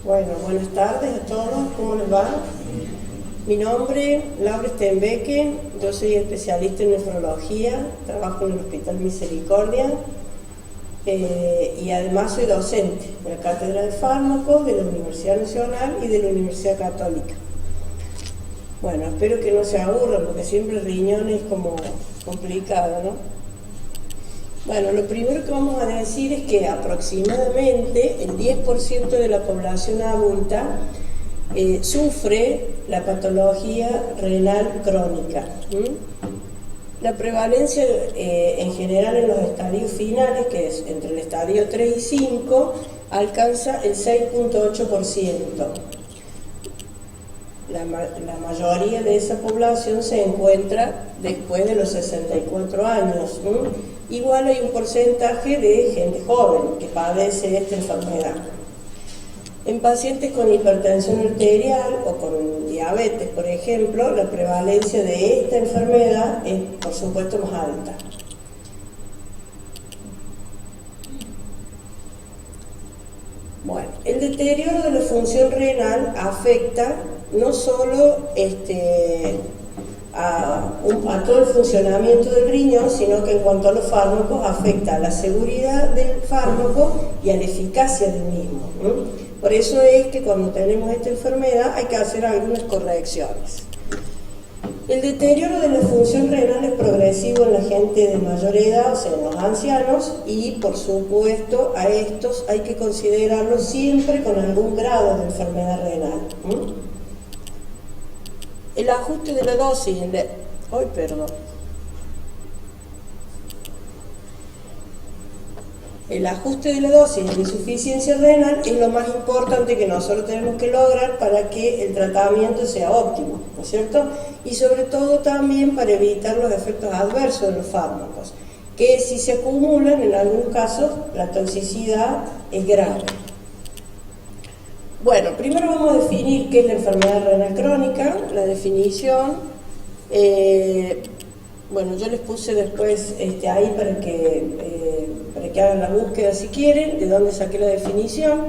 Bueno, buenas tardes a todos, ¿cómo les va? Mi nombre es Laura Stenbeke, yo soy especialista en nefrología, trabajo en el Hospital Misericordia y además soy docente de la Cátedra de Fármacos de la Universidad Nacional y de la Universidad Católica. Bueno, espero que no se aburran porque siempre el riñón es como complicado, ¿no? Bueno, lo primero que vamos a decir es que aproximadamente el 10% de la población adulta sufre la patología renal crónica. La prevalencia en general en los estadios finales, que es entre el estadio 3 y 5, alcanza el 6.8%. La mayoría de esa población se encuentra después de los 64 años. Igual hay un porcentaje de gente joven que padece esta enfermedad. En pacientes con hipertensión arterial o con diabetes, por ejemplo, la prevalencia de esta enfermedad es, por supuesto, más alta. Bueno, el deterioro de la función renal afecta no solo a todo el funcionamiento del riñón, sino que en cuanto a los fármacos afecta a la seguridad del fármaco y a la eficacia del mismo. Por eso es que cuando tenemos esta enfermedad hay que hacer algunas correcciones. El deterioro de la función renal es progresivo en la gente de mayor edad, o sea, en los ancianos, y por supuesto a estos hay que considerarlos siempre con algún grado de enfermedad renal. El ajuste de la dosis, El ajuste de la dosis de insuficiencia renal es lo más importante que nosotros tenemos que lograr para que el tratamiento sea óptimo, ¿no es cierto? Y sobre todo también para evitar los efectos adversos de los fármacos, que si se acumulan, en algunos casos, la toxicidad es grave. Bueno, primero vamos a definir qué es la enfermedad renal crónica, la definición. Bueno, yo les puse después ahí para que hagan la búsqueda si quieren, de dónde saqué la definición.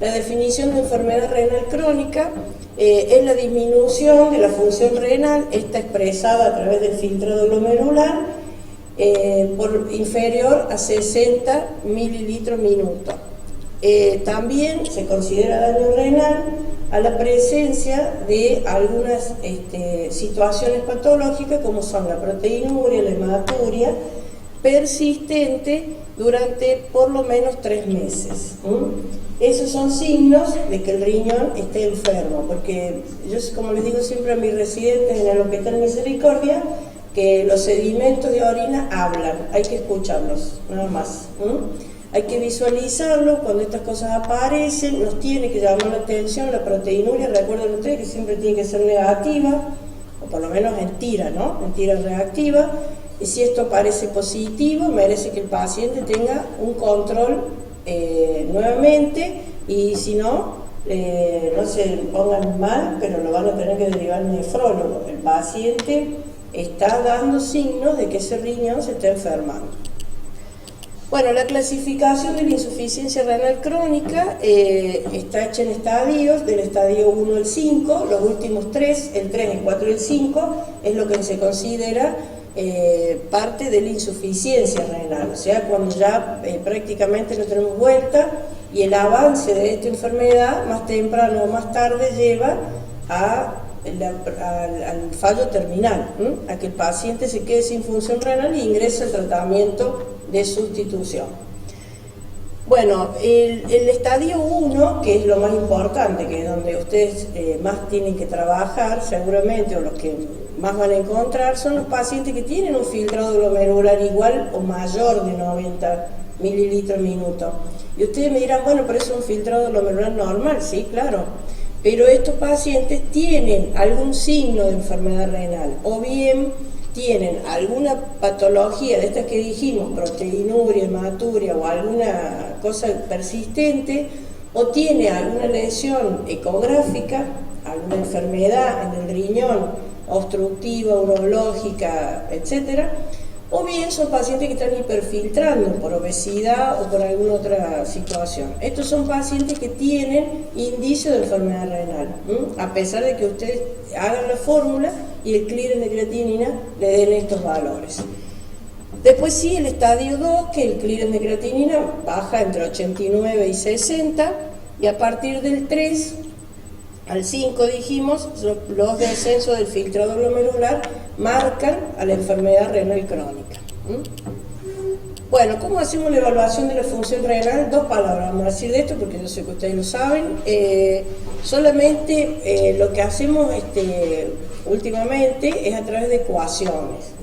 La definición de enfermedad renal crónica es la disminución de la función renal, está expresada a través del filtrado glomerular por inferior a 60 mililitros minuto. También se considera daño renal a la presencia de algunas situaciones patológicas como son la proteinuria, la hematuria, persistente durante por lo menos 3 meses. Esos son signos de que el riñón esté enfermo, porque yo, como les digo siempre a mis residentes en el Hospital Misericordia, que los sedimentos de orina hablan, hay que escucharlos, nada más. Hay que visualizarlo cuando estas cosas aparecen, nos tiene que llamar la atención la proteinuria, recuerden ustedes que siempre tiene que ser negativa, o por lo menos en tira, ¿no? En tira reactiva, y si esto parece positivo, merece que el paciente tenga un control nuevamente, y si no, no se pongan mal, pero lo van a tener que derivar al nefrólogo. El paciente está dando signos de que ese riñón se está enfermando. Bueno, la clasificación de la insuficiencia renal crónica está hecha en estadios, del estadio 1 al 5, los últimos 3, el 3, el 4 y el 5, es lo que se considera parte de la insuficiencia renal, o sea, cuando ya prácticamente no tenemos vuelta y el avance de esta enfermedad, más temprano o más tarde, lleva al fallo terminal, a que el paciente se quede sin función renal e ingrese al tratamiento de sustitución. Bueno, el estadio 1, que es lo más importante, que es donde ustedes más tienen que trabajar seguramente, o los que más van a encontrar, son los pacientes que tienen un filtrado glomerular igual o mayor de 90 mililitros minuto. Y ustedes me dirán, bueno, pero eso es un filtrado glomerular normal, sí, claro. Pero estos pacientes tienen algún signo de enfermedad renal, o bien tienen alguna patología de estas que dijimos, proteinuria, hematuria o alguna cosa persistente, o tiene alguna lesión ecográfica, alguna enfermedad en el riñón, obstructiva, urológica, etcétera, o bien son pacientes que están hiperfiltrando por obesidad o por alguna otra situación. Estos son pacientes que tienen indicio de enfermedad renal, a pesar de que ustedes hagan la fórmula y el clearance de creatinina le den estos valores. Después sí, el estadio 2, que el clearance de creatinina baja entre 89 y 60, y a partir del 3 al 5, dijimos, los descensos del filtrado glomerular marcan a la enfermedad renal crónica. Bueno, ¿cómo hacemos la evaluación de la función renal? Dos palabras vamos a decir de esto, porque yo sé que ustedes lo saben. Solamente lo que hacemos últimamente es a través de ecuaciones.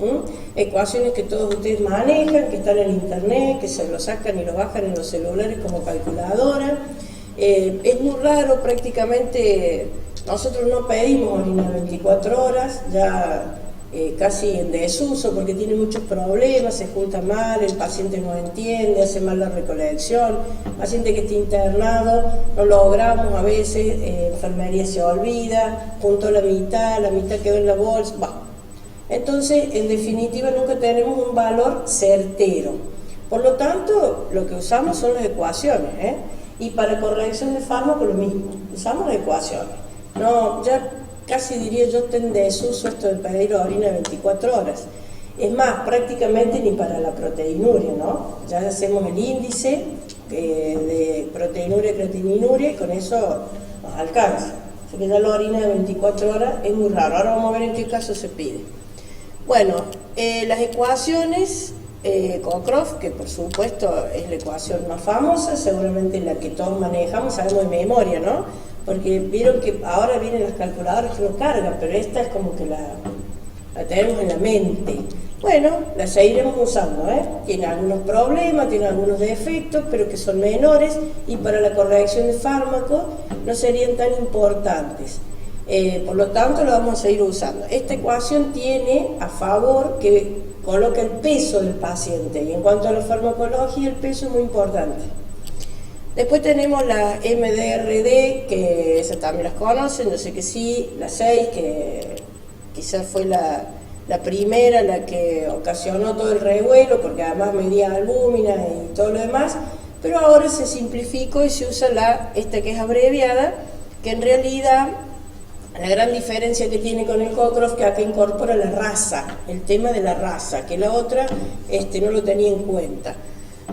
Ecuaciones que todos ustedes manejan, que están en internet, que se lo sacan y lo bajan en los celulares como calculadora. Es muy raro, prácticamente nosotros no pedimos orina 24 horas, ya casi en desuso, porque tiene muchos problemas, se junta mal, el paciente no entiende, hace mal la recolección, paciente que está internado, no logramos a veces, enfermería se olvida, juntó la mitad quedó en la bolsa, entonces en definitiva nunca tenemos un valor certero, por lo tanto lo que usamos son las ecuaciones, y para corrección de fármaco lo mismo, usamos las ecuaciones. No, ya casi diría yo está en desuso esto de pedir orina 24 horas. Es más, prácticamente ni para la proteinuria, ¿no? Ya hacemos el índice de proteinuria y creatininuria y con eso nos alcanza. Así que ya la orina de 24 horas es muy raro. Ahora vamos a ver en qué caso se pide. Bueno, las ecuaciones... Cockcroft, que por supuesto es la ecuación más famosa, seguramente la que todos manejamos, sabemos de memoria, ¿no? Porque vieron que ahora vienen las calculadoras que nos cargan, pero esta es como que la tenemos en la mente. Bueno, la seguiremos usando, Tiene algunos problemas, tiene algunos defectos, pero que son menores y para la corrección de fármacos no serían tan importantes. Por lo tanto, lo vamos a seguir usando. Esta ecuación tiene a favor que coloca el peso del paciente, y en cuanto a la farmacología, el peso es muy importante. Después tenemos la MDRD, que esas también las conocen, yo sé que sí, la 6, que quizás fue la primera, la que ocasionó todo el revuelo, porque además medía albúmina y todo lo demás, pero ahora se simplificó y se usa esta que es abreviada, que en realidad... La gran diferencia que tiene con el Cockcroft que acá incorpora la raza, el tema de la raza, que la otra no lo tenía en cuenta.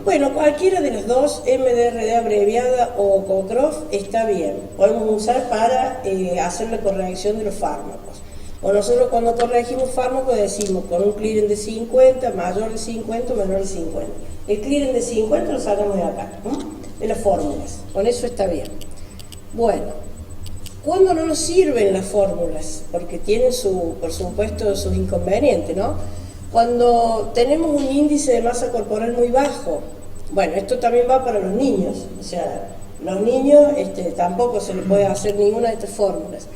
Bueno, cualquiera de las dos, MDRD abreviada o Cockcroft, está bien. Podemos usar para hacer la corrección de los fármacos. O nosotros cuando corregimos fármacos decimos con un clearance de 50, mayor de 50, menor de 50. El clearance de 50 lo sacamos de acá, de las fórmulas. Con eso está bien. Bueno. ¿Cuándo no nos sirven las fórmulas? Porque tienen, por supuesto, sus inconvenientes, ¿no? Cuando tenemos un índice de masa corporal muy bajo, bueno, esto también va para los niños, o sea, los niños tampoco se les puede hacer ninguna de estas fórmulas.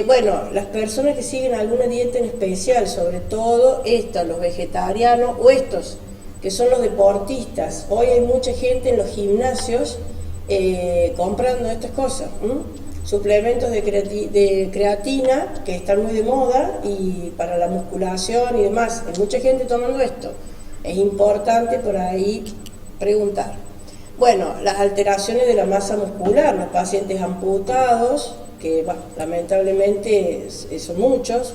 Bueno, las personas que siguen alguna dieta en especial, sobre todo los vegetarianos o estos, que son los deportistas. Hoy hay mucha gente en los gimnasios comprando estas cosas, suplementos de creatina que están muy de moda y para la musculación y demás. Hay mucha gente tomando esto. Es importante por ahí preguntar. Bueno, las alteraciones de la masa muscular, los pacientes amputados, que bueno, lamentablemente son muchos,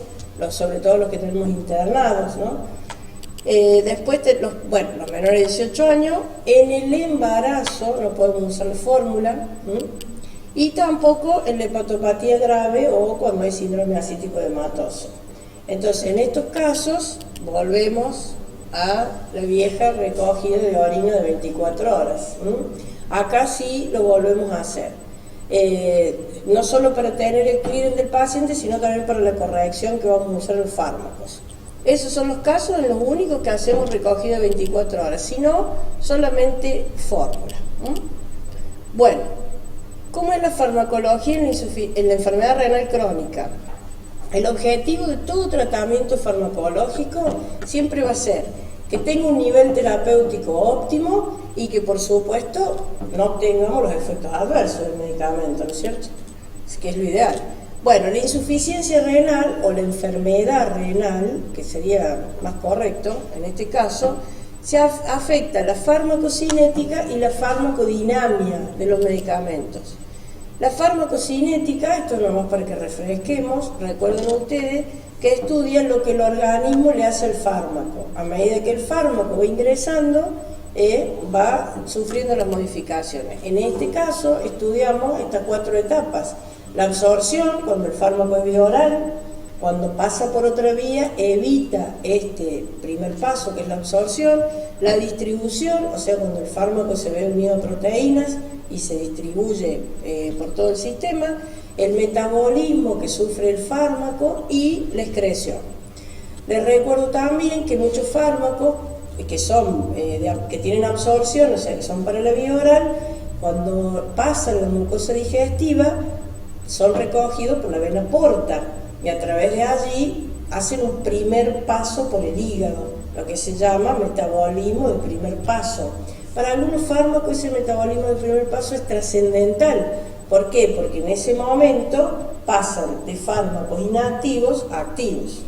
sobre todo los que tenemos internados, ¿no? Después, los menores de 18 años, en el embarazo no podemos usar la fórmula, y tampoco en la hepatopatía grave o cuando hay síndrome ascítico hematoso. Entonces, en estos casos, volvemos a la vieja recogida de orina de 24 horas. Acá sí lo volvemos a hacer. No solo para tener el clearance del paciente, sino también para la corrección que vamos a usar los fármacos. Esos son los casos en los únicos que hacemos recogida de 24 horas, si no, solamente fórmula. Bueno, ¿cómo es la farmacología en la enfermedad renal crónica? El objetivo de todo tratamiento farmacológico siempre va a ser que tenga un nivel terapéutico óptimo y que, por supuesto, no obtengamos los efectos adversos del medicamento, ¿no es cierto? Es que es lo ideal. Bueno, la insuficiencia renal o la enfermedad renal, que sería más correcto en este caso, se afecta la farmacocinética y la farmacodinamia de los medicamentos. La farmacocinética, esto nomás para que refresquemos, recuerden ustedes que estudia lo que el organismo le hace al fármaco. A medida que el fármaco va ingresando, va sufriendo las modificaciones. En este caso estudiamos estas 4 etapas. La absorción, cuando el fármaco es vía oral, cuando pasa por otra vía, evita este primer paso que es la absorción, la distribución, o sea, cuando el fármaco se ve unido a proteínas y se distribuye por todo el sistema, el metabolismo que sufre el fármaco y la excreción. Les recuerdo también que muchos fármacos que tienen absorción, o sea, que son para la vía oral, cuando pasan la mucosa digestiva, son recogidos por la vena porta y a través de allí hacen un primer paso por el hígado, lo que se llama metabolismo de primer paso. Para algunos fármacos ese metabolismo de primer paso es trascendental. ¿Por qué? Porque en ese momento pasan de fármacos inactivos a activos.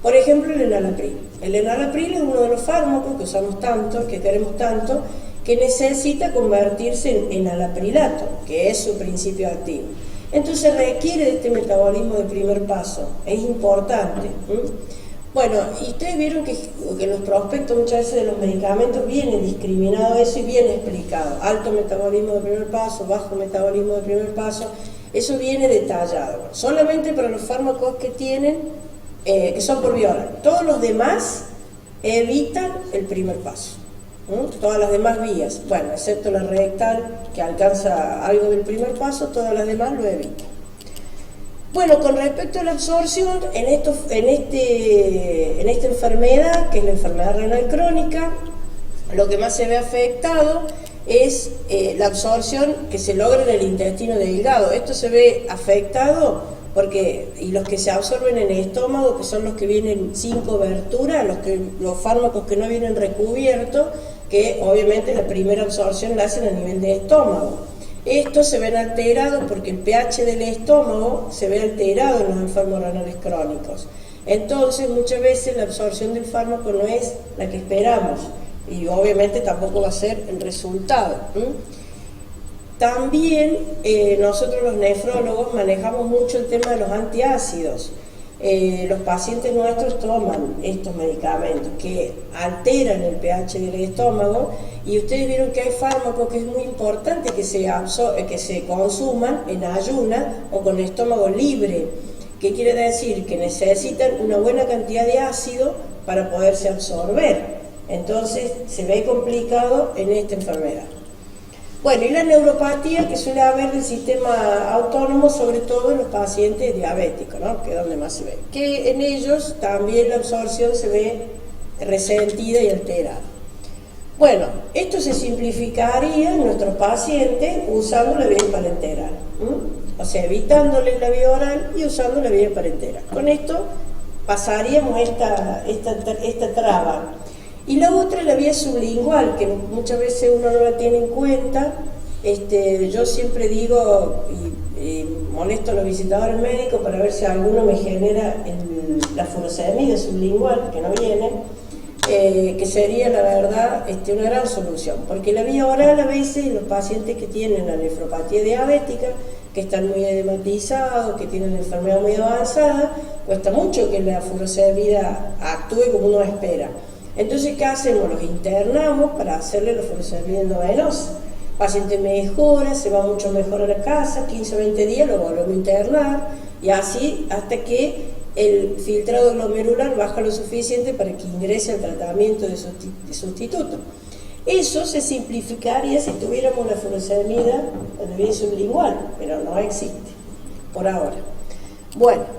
Por ejemplo, el enalapril. El enalapril es uno de los fármacos que usamos tanto, que queremos tanto, que necesita convertirse en enalaprilato, que es su principio activo. Entonces requiere de este metabolismo de primer paso, es importante. Bueno, y ustedes vieron que en los prospectos muchas veces de los medicamentos viene discriminado eso y viene explicado. Alto metabolismo de primer paso, bajo metabolismo de primer paso, eso viene detallado. Solamente para los fármacos que que son por vía oral. Todos los demás evitan el primer paso. Todas las demás vías, bueno, excepto la rectal que alcanza algo del primer paso, todas las demás lo evitan. Bueno, con respecto a la absorción, en esta enfermedad, que es la enfermedad renal crónica, lo que más se ve afectado es la absorción que se logra en el intestino delgado. Esto se ve afectado y los que se absorben en el estómago, que son los que vienen sin cobertura, los fármacos que no vienen recubiertos, que obviamente la primera absorción la hacen a nivel de estómago. Estos se ven alterados porque el pH del estómago se ve alterado en los enfermos renales crónicos. Entonces, muchas veces la absorción del fármaco no es la que esperamos y obviamente tampoco va a ser el resultado. También nosotros los nefrólogos manejamos mucho el tema de los antiácidos. Los pacientes nuestros toman estos medicamentos que alteran el pH del estómago y ustedes vieron que hay fármacos que es muy importante que se consuman en ayuna o con estómago libre. ¿Qué quiere decir? Que necesitan una buena cantidad de ácido para poderse absorber. Entonces se ve complicado en esta enfermedad. Bueno, y la neuropatía que suele haber del sistema autónomo, sobre todo en los pacientes diabéticos, ¿no? Que es donde más se ve. Que en ellos también la absorción se ve resentida y alterada. Bueno, esto se simplificaría en nuestros pacientes usando la vía parenteral. O sea, evitándole la vía oral y usando la vía parenteral. Con esto pasaríamos esta traba. Y la otra es la vía sublingual, que muchas veces uno no la tiene en cuenta. Yo siempre digo, y molesto a los visitadores médicos para ver si alguno me genera la furosemida sublingual, que no viene, que sería la verdad una gran solución. Porque la vía oral a veces los pacientes que tienen la nefropatía diabética, que están muy edematizados, que tienen la enfermedad muy avanzada, cuesta mucho que la furosemida actúe como uno espera. Entonces, ¿qué hacemos? Los internamos para hacerle la furosemida endovenosa. El paciente mejora, se va mucho mejor a la casa, 15 o 20 días lo volvemos a internar y así hasta que el filtrado glomerular baja lo suficiente para que ingrese al tratamiento de sustituto. Eso se simplificaría si tuviéramos la furosemida en la vía sublingual, pero no existe por ahora. Bueno.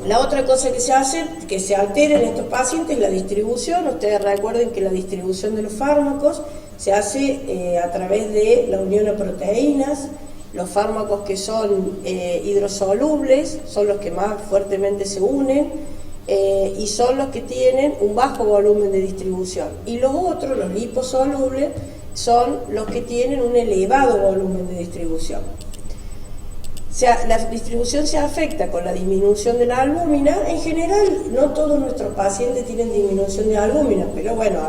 La otra cosa que se hace, que se altera en estos pacientes, es la distribución. Ustedes recuerden que la distribución de los fármacos se hace a través de la unión a proteínas. Los fármacos que son hidrosolubles son los que más fuertemente se unen y son los que tienen un bajo volumen de distribución. Y los otros, los liposolubles, son los que tienen un elevado volumen de distribución. la distribución se afecta con la disminución de la albúmina. En general, no todos nuestros pacientes tienen disminución de albúmina, pero bueno,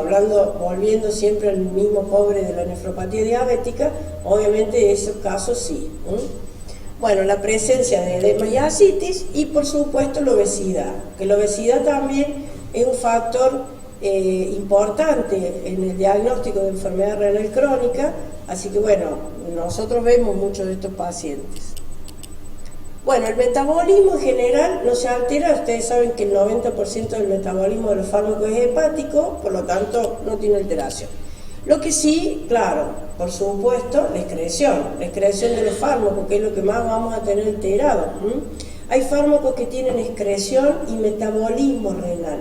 volviendo siempre al mismo cobre de la nefropatía diabética, obviamente esos casos sí. Bueno, la presencia de edemas y ascitis y por supuesto la obesidad, que la obesidad también es un factor importante en el diagnóstico de enfermedad renal crónica, así que bueno, nosotros vemos muchos de estos pacientes. Bueno, el metabolismo en general no se altera. Ustedes saben que el 90% del metabolismo de los fármacos es hepático, por lo tanto no tiene alteración. Lo que sí, claro, por supuesto, la excreción de los fármacos, que es lo que más vamos a tener alterado. Hay fármacos que tienen excreción y metabolismo renal.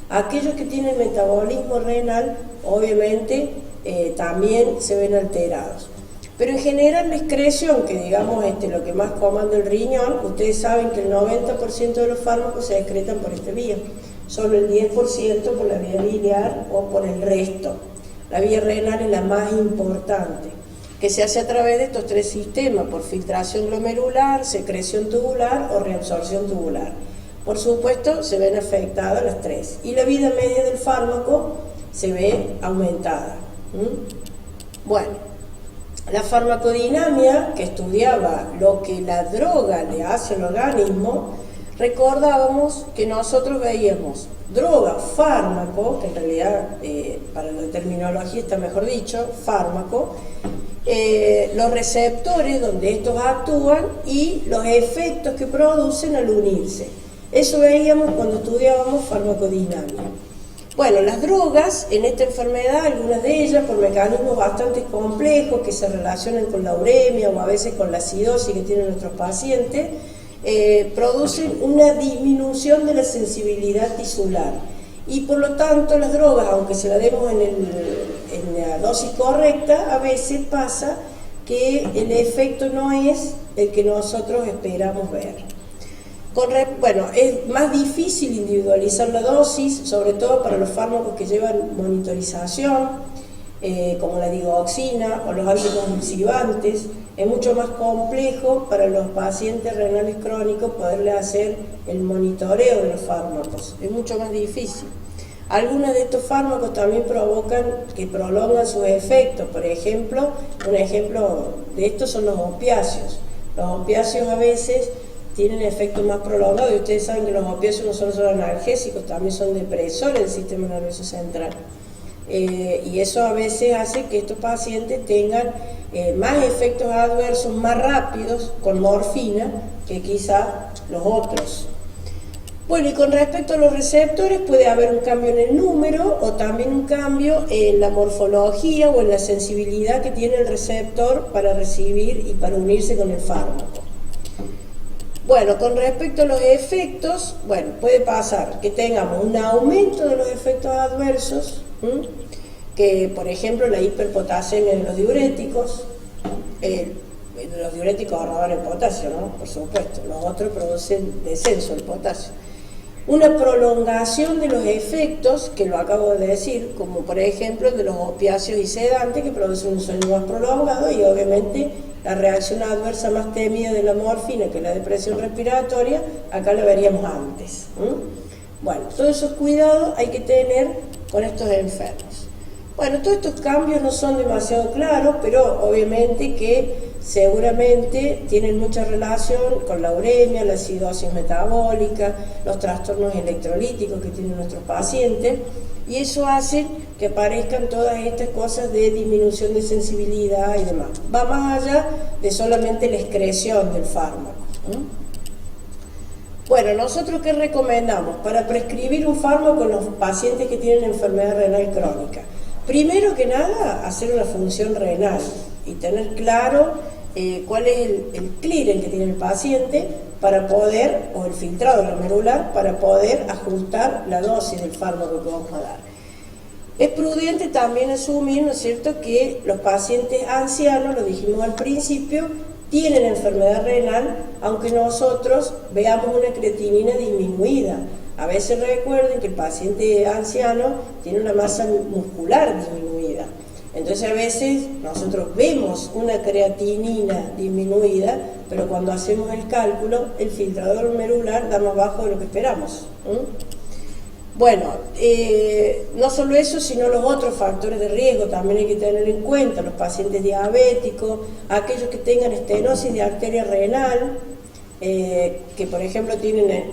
Aquellos que tienen metabolismo renal, obviamente, también se ven alterados. Pero en general la excreción, que digamos lo que más comanda el riñón, ustedes saben que el 90% de los fármacos se excretan por esta vía, solo el 10% por la vía biliar o por el resto. La vía renal es la más importante, que se hace a través de estos tres sistemas, por filtración glomerular, secreción tubular o reabsorción tubular. Por supuesto, se ven afectadas las tres. Y la vida media del fármaco se ve aumentada. Bueno. La farmacodinamia, que estudiaba lo que la droga le hace al organismo, recordábamos que nosotros veíamos droga, fármaco, que en realidad para la terminología está mejor dicho, fármaco, los receptores donde estos actúan y los efectos que producen al unirse. Eso veíamos cuando estudiábamos farmacodinamia. Bueno, las drogas en esta enfermedad, algunas de ellas por mecanismos bastante complejos que se relacionan con la uremia o a veces con la acidosis que tienen nuestros pacientes, producen una disminución de la sensibilidad tisular. Y por lo tanto las drogas, aunque se las demos en la dosis correcta, a veces pasa que el efecto no es el que nosotros esperamos ver. Bueno, es más difícil individualizar la dosis, sobre todo para los fármacos que llevan monitorización, como la digoxina o los anticonvulsivantes. Es mucho más complejo para los pacientes renales crónicos poderle hacer el monitoreo de los fármacos, es mucho más difícil. Algunos de estos fármacos también prolongan sus efectos. Por ejemplo, un ejemplo de esto son los opiáceos. Los opiáceos a veces tienen efectos más prolongados y ustedes saben que los opiáceos no solo son analgésicos, también son depresores del sistema nervioso central. Y eso a veces hace que estos pacientes tengan más efectos adversos más rápidos con morfina que quizá los otros. Bueno, y con respecto a los receptores puede haber un cambio en el número o también un cambio en la morfología o en la sensibilidad que tiene el receptor para recibir y para unirse con el fármaco. Bueno, con respecto a los efectos, bueno, puede pasar que tengamos un aumento de los efectos adversos, que por ejemplo la hiperpotasemia de los diuréticos, ahorradores de potasio, ¿no? Por supuesto, los otros producen descenso del potasio. Una prolongación de los efectos, que lo acabo de decir, como por ejemplo de los opiáceos y sedantes, que producen un sueño más prolongado, y obviamente la reacción adversa más temida de la morfina, que es la depresión respiratoria, acá la veríamos antes. Bueno, todos esos cuidados hay que tener con estos enfermos. Bueno, todos estos cambios no son demasiado claros, pero obviamente que seguramente tienen mucha relación con la uremia, la acidosis metabólica, los trastornos electrolíticos que tienen nuestros pacientes, y eso hace que aparezcan todas estas cosas de disminución de sensibilidad y demás. Va más allá de solamente la excreción del fármaco. Bueno, ¿nosotros qué recomendamos para prescribir un fármaco en los pacientes que tienen enfermedad renal crónica? Primero que nada, hacer una función renal y tener claro cuál es el clearance que tiene el paciente para poder, o el filtrado glomerular, para poder ajustar la dosis del fármaco que vamos a dar. Es prudente también asumir, ¿no es cierto?, que los pacientes ancianos, lo dijimos al principio, tienen enfermedad renal, aunque nosotros veamos una creatinina disminuida. A veces recuerden que el paciente anciano tiene una masa muscular disminuida. Entonces a veces nosotros vemos una creatinina disminuida, pero cuando hacemos el cálculo, el filtrador glomerular da más bajo de lo que esperamos. Bueno, no solo eso, sino los otros factores de riesgo también hay que tener en cuenta, los pacientes diabéticos, aquellos que tengan estenosis de arteria renal, que por ejemplo tienen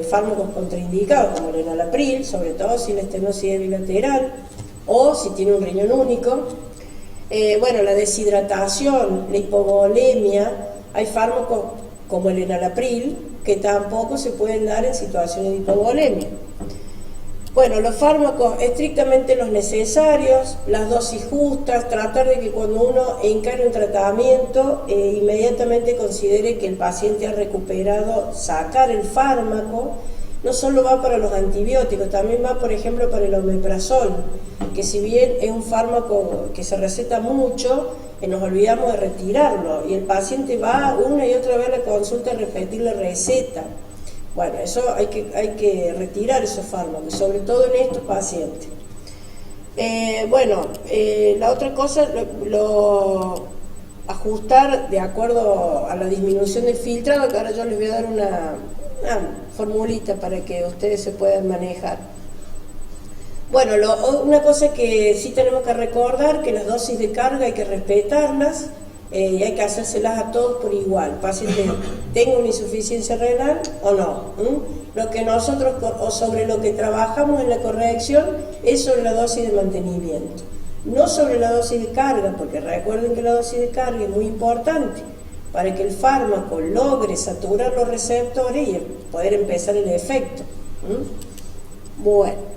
fármacos contraindicados como el enalapril, sobre todo si la estenosis es bilateral o si tiene un riñón único. Bueno, la deshidratación, la hipovolemia, hay fármacos como el enalapril que tampoco se pueden dar en situaciones de hipovolemia. Bueno, los fármacos estrictamente los necesarios, las dosis justas, tratar de que cuando uno encare un tratamiento inmediatamente considere que el paciente ha recuperado, sacar el fármaco. No solo va para los antibióticos, también va por ejemplo para el omeprazol, que si bien es un fármaco que se receta mucho, nos olvidamos de retirarlo y el paciente va una y otra vez a la consulta a repetir la receta. Bueno, eso hay que retirar esos fármacos, sobre todo en estos pacientes. La otra cosa, ajustar de acuerdo a la disminución del filtrado, que ahora yo les voy a dar una formulita para que ustedes se puedan manejar. Bueno, una cosa que sí tenemos que recordar, que las dosis de carga hay que respetarlas, y hay que hacérselas a todos por igual, paciente tenga una insuficiencia renal o no. Lo que nosotros, o sobre lo que trabajamos en la corrección, es sobre la dosis de mantenimiento, no sobre la dosis de carga, porque recuerden que la dosis de carga es muy importante para que el fármaco logre saturar los receptores y poder empezar el efecto. Bueno.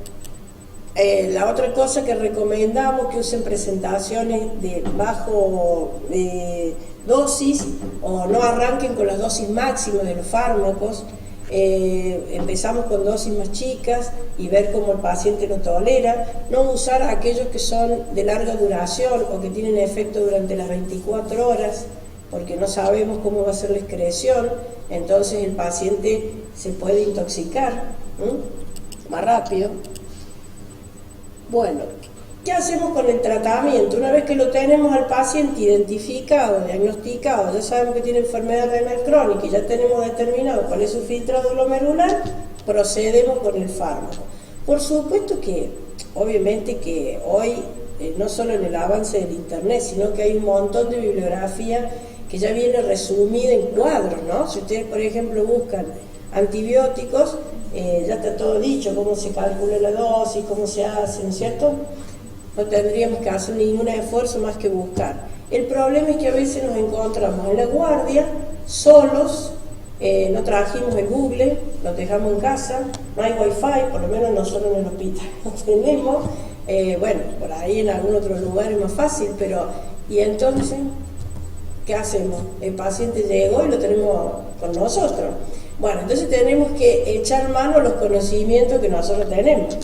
La otra cosa que recomendamos, que usen presentaciones de bajo dosis o no arranquen con las dosis máximas de los fármacos. Empezamos con dosis más chicas y ver cómo el paciente lo tolera. No usar aquellos que son de larga duración o que tienen efecto durante las 24 horas, porque no sabemos cómo va a ser la excreción, entonces el paciente se puede intoxicar más rápido. Bueno, ¿qué hacemos con el tratamiento? Una vez que lo tenemos al paciente identificado, diagnosticado, ya sabemos que tiene enfermedad renal crónica y ya tenemos determinado cuál es su filtrado glomerular, procedemos con el fármaco. Por supuesto que, obviamente que hoy, no solo en el avance del internet, sino que hay un montón de bibliografía que ya viene resumida en cuadros, ¿no? Si ustedes, por ejemplo, buscan antibióticos, ya está todo dicho, cómo se calcula la dosis, cómo se hace, ¿no es cierto? No tendríamos que hacer ningún esfuerzo más que buscar. El problema es que a veces nos encontramos en la guardia, solos, no trajimos el Google, lo dejamos en casa, no hay wifi, por lo menos nosotros en el hospital no tenemos, bueno, por ahí en algún otro lugar es más fácil, pero, y entonces, ¿qué hacemos? El paciente llegó y lo tenemos con nosotros. Bueno, entonces tenemos que echar mano a los conocimientos que nosotros tenemos.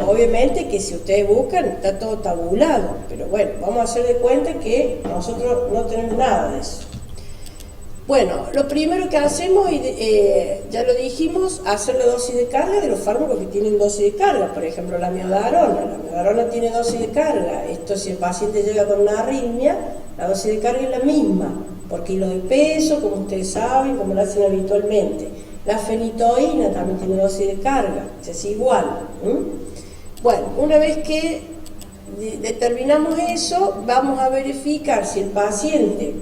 Obviamente que si ustedes buscan está todo tabulado, pero bueno, vamos a hacer de cuenta que nosotros no tenemos nada de eso. Bueno, lo primero que hacemos, ya lo dijimos, hacer la dosis de carga de los fármacos que tienen dosis de carga. Por ejemplo, la miodarona. La miodarona tiene dosis de carga. Esto, si el paciente llega con una arritmia, la dosis de carga es la misma, por kilo de peso, como ustedes saben, como lo hacen habitualmente. La fenitoína también tiene dosis de carga, es igual. Bueno, una vez que determinamos eso, vamos a verificar si el paciente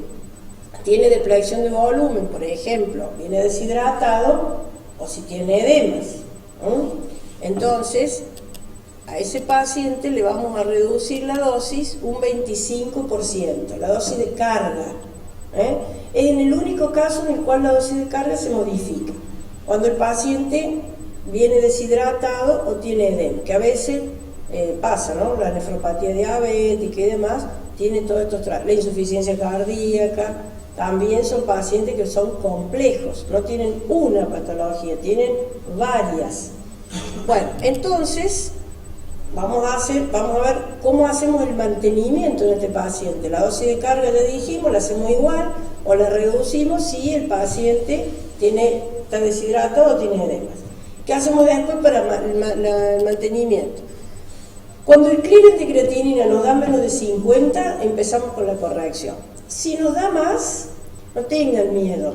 tiene depleción de volumen, por ejemplo, viene deshidratado, o si tiene edemas. Entonces, a ese paciente le vamos a reducir la dosis un 25%, la dosis de carga. Es en el único caso en el cual la dosis de carga se modifica, cuando el paciente viene deshidratado o tiene edema, que a veces pasa, ¿no? La nefropatía diabética y demás, tiene todo esto, la insuficiencia cardíaca, también son pacientes que son complejos, no tienen una patología, tienen varias. Bueno, entonces vamos a ver cómo hacemos el mantenimiento de este paciente. La dosis de carga, le dijimos, la hacemos igual o la reducimos si el paciente está deshidratado o tiene edemas. ¿Qué hacemos después para el mantenimiento? Cuando el clearance de creatinina nos da menos de 50, empezamos con la corrección. Si nos da más, no tengan miedo,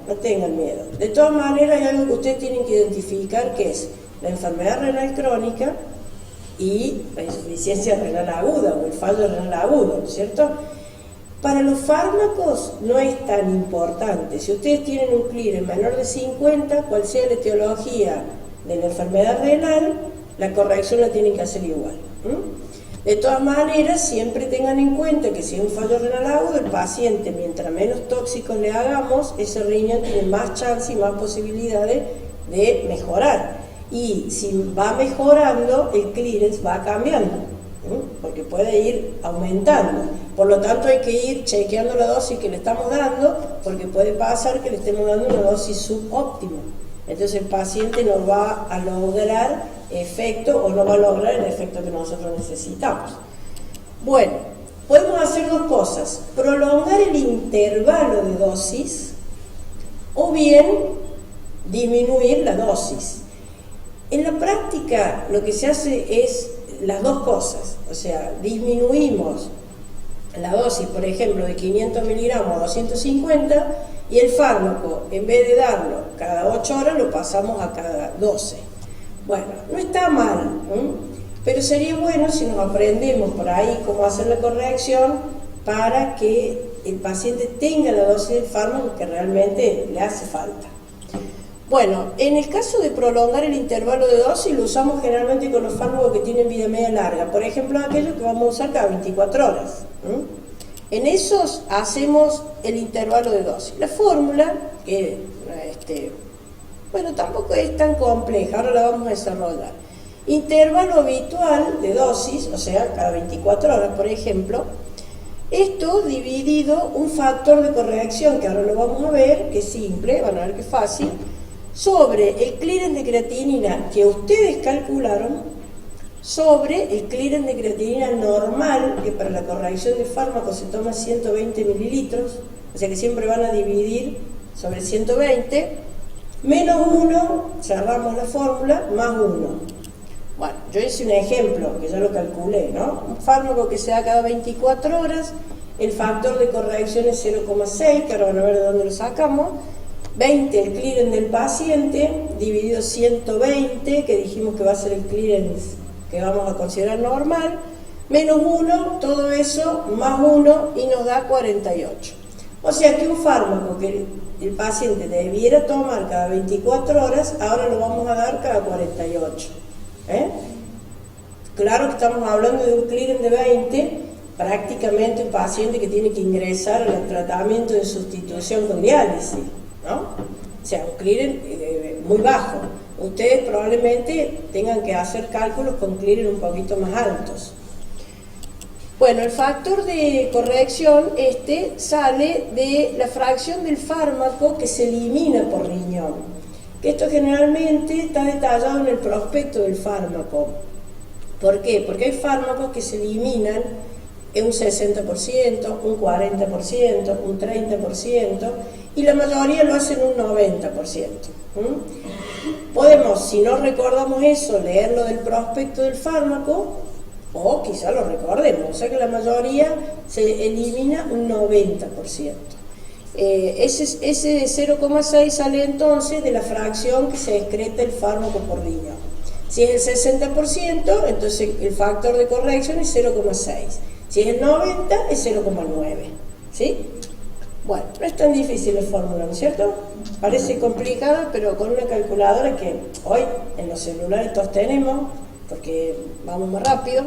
no tengan miedo. De todas maneras, hay algo que ustedes tienen que identificar, que es la enfermedad renal crónica y la insuficiencia renal aguda o el fallo renal agudo, ¿no es cierto? Para los fármacos no es tan importante. Si ustedes tienen un clearance menor de 50, cual sea la etiología de la enfermedad renal, la corrección la tienen que hacer igual. De todas maneras, siempre tengan en cuenta que si es un fallo renal agudo, el paciente, mientras menos tóxicos le hagamos, ese riñón tiene más chance y más posibilidades de mejorar. Y si va mejorando, el clearance va cambiando, porque puede ir aumentando. Por lo tanto, hay que ir chequeando la dosis que le estamos dando, porque puede pasar que le estemos dando una dosis subóptima. Entonces el paciente no va a lograr efecto o no va a lograr el efecto que nosotros necesitamos. Bueno, podemos hacer dos cosas: prolongar el intervalo de dosis o bien disminuir la dosis. En la práctica lo que se hace es las dos cosas, o sea, disminuimos la dosis, por ejemplo, de 500 miligramos a 250, y el fármaco, en vez de darlo cada 8 horas, lo pasamos a cada 12. Bueno, no está mal, pero sería bueno si nos aprendemos por ahí cómo hacer la corrección para que el paciente tenga la dosis del fármaco que realmente le hace falta. Bueno, en el caso de prolongar el intervalo de dosis, lo usamos generalmente con los fármacos que tienen vida media larga, por ejemplo, aquellos que vamos a usar cada 24 horas. En esos hacemos el intervalo de dosis. La fórmula, que bueno, tampoco es tan compleja, ahora la vamos a desarrollar. Intervalo habitual de dosis, o sea, cada 24 horas, por ejemplo. Esto dividido un factor de corrección, que ahora lo vamos a ver, que es simple, van a ver que es fácil, sobre el clearance de creatinina que ustedes calcularon, sobre el clearance de creatinina normal, que para la corrección de fármacos se toma 120 mililitros, o sea que siempre van a dividir sobre 120, menos 1, cerramos la fórmula, más 1. Bueno, yo hice un ejemplo, que ya lo calculé, ¿no? Un fármaco que se da cada 24 horas, el factor de corrección es 0,6, que ahora van a ver de dónde lo sacamos, 20 el clearance del paciente, dividido 120, que dijimos que va a ser el clearance que vamos a considerar normal, menos 1, todo eso, más 1, y nos da 48. O sea que un fármaco que el paciente debiera tomar cada 24 horas, ahora lo vamos a dar cada 48. Claro que estamos hablando de un clearance de 20, prácticamente un paciente que tiene que ingresar al tratamiento de sustitución con diálisis, ¿no? O sea, un clearance muy bajo. Ustedes probablemente tengan que hacer cálculos con clearance un poquito más altos. Bueno, el factor de corrección sale de la fracción del fármaco que se elimina por riñón. Esto generalmente está detallado en el prospecto del fármaco. ¿Por qué? Porque hay fármacos que se eliminan en un 60%, un 40%, un 30%, y la mayoría lo hacen un 90%. Podemos, si no recordamos eso, leerlo del prospecto del fármaco, o quizá lo recordemos, o sea que la mayoría se elimina un 90%. Ese 0,6 sale entonces de la fracción que se excreta el fármaco por riñón. Si es el 60%, entonces el factor de corrección es 0,6. Si es el 90%, es 0,9. ¿Sí? Bueno, no es tan difícil la fórmula, ¿no es cierto? Parece complicada, pero con una calculadora que hoy en los celulares todos tenemos, porque vamos más rápido.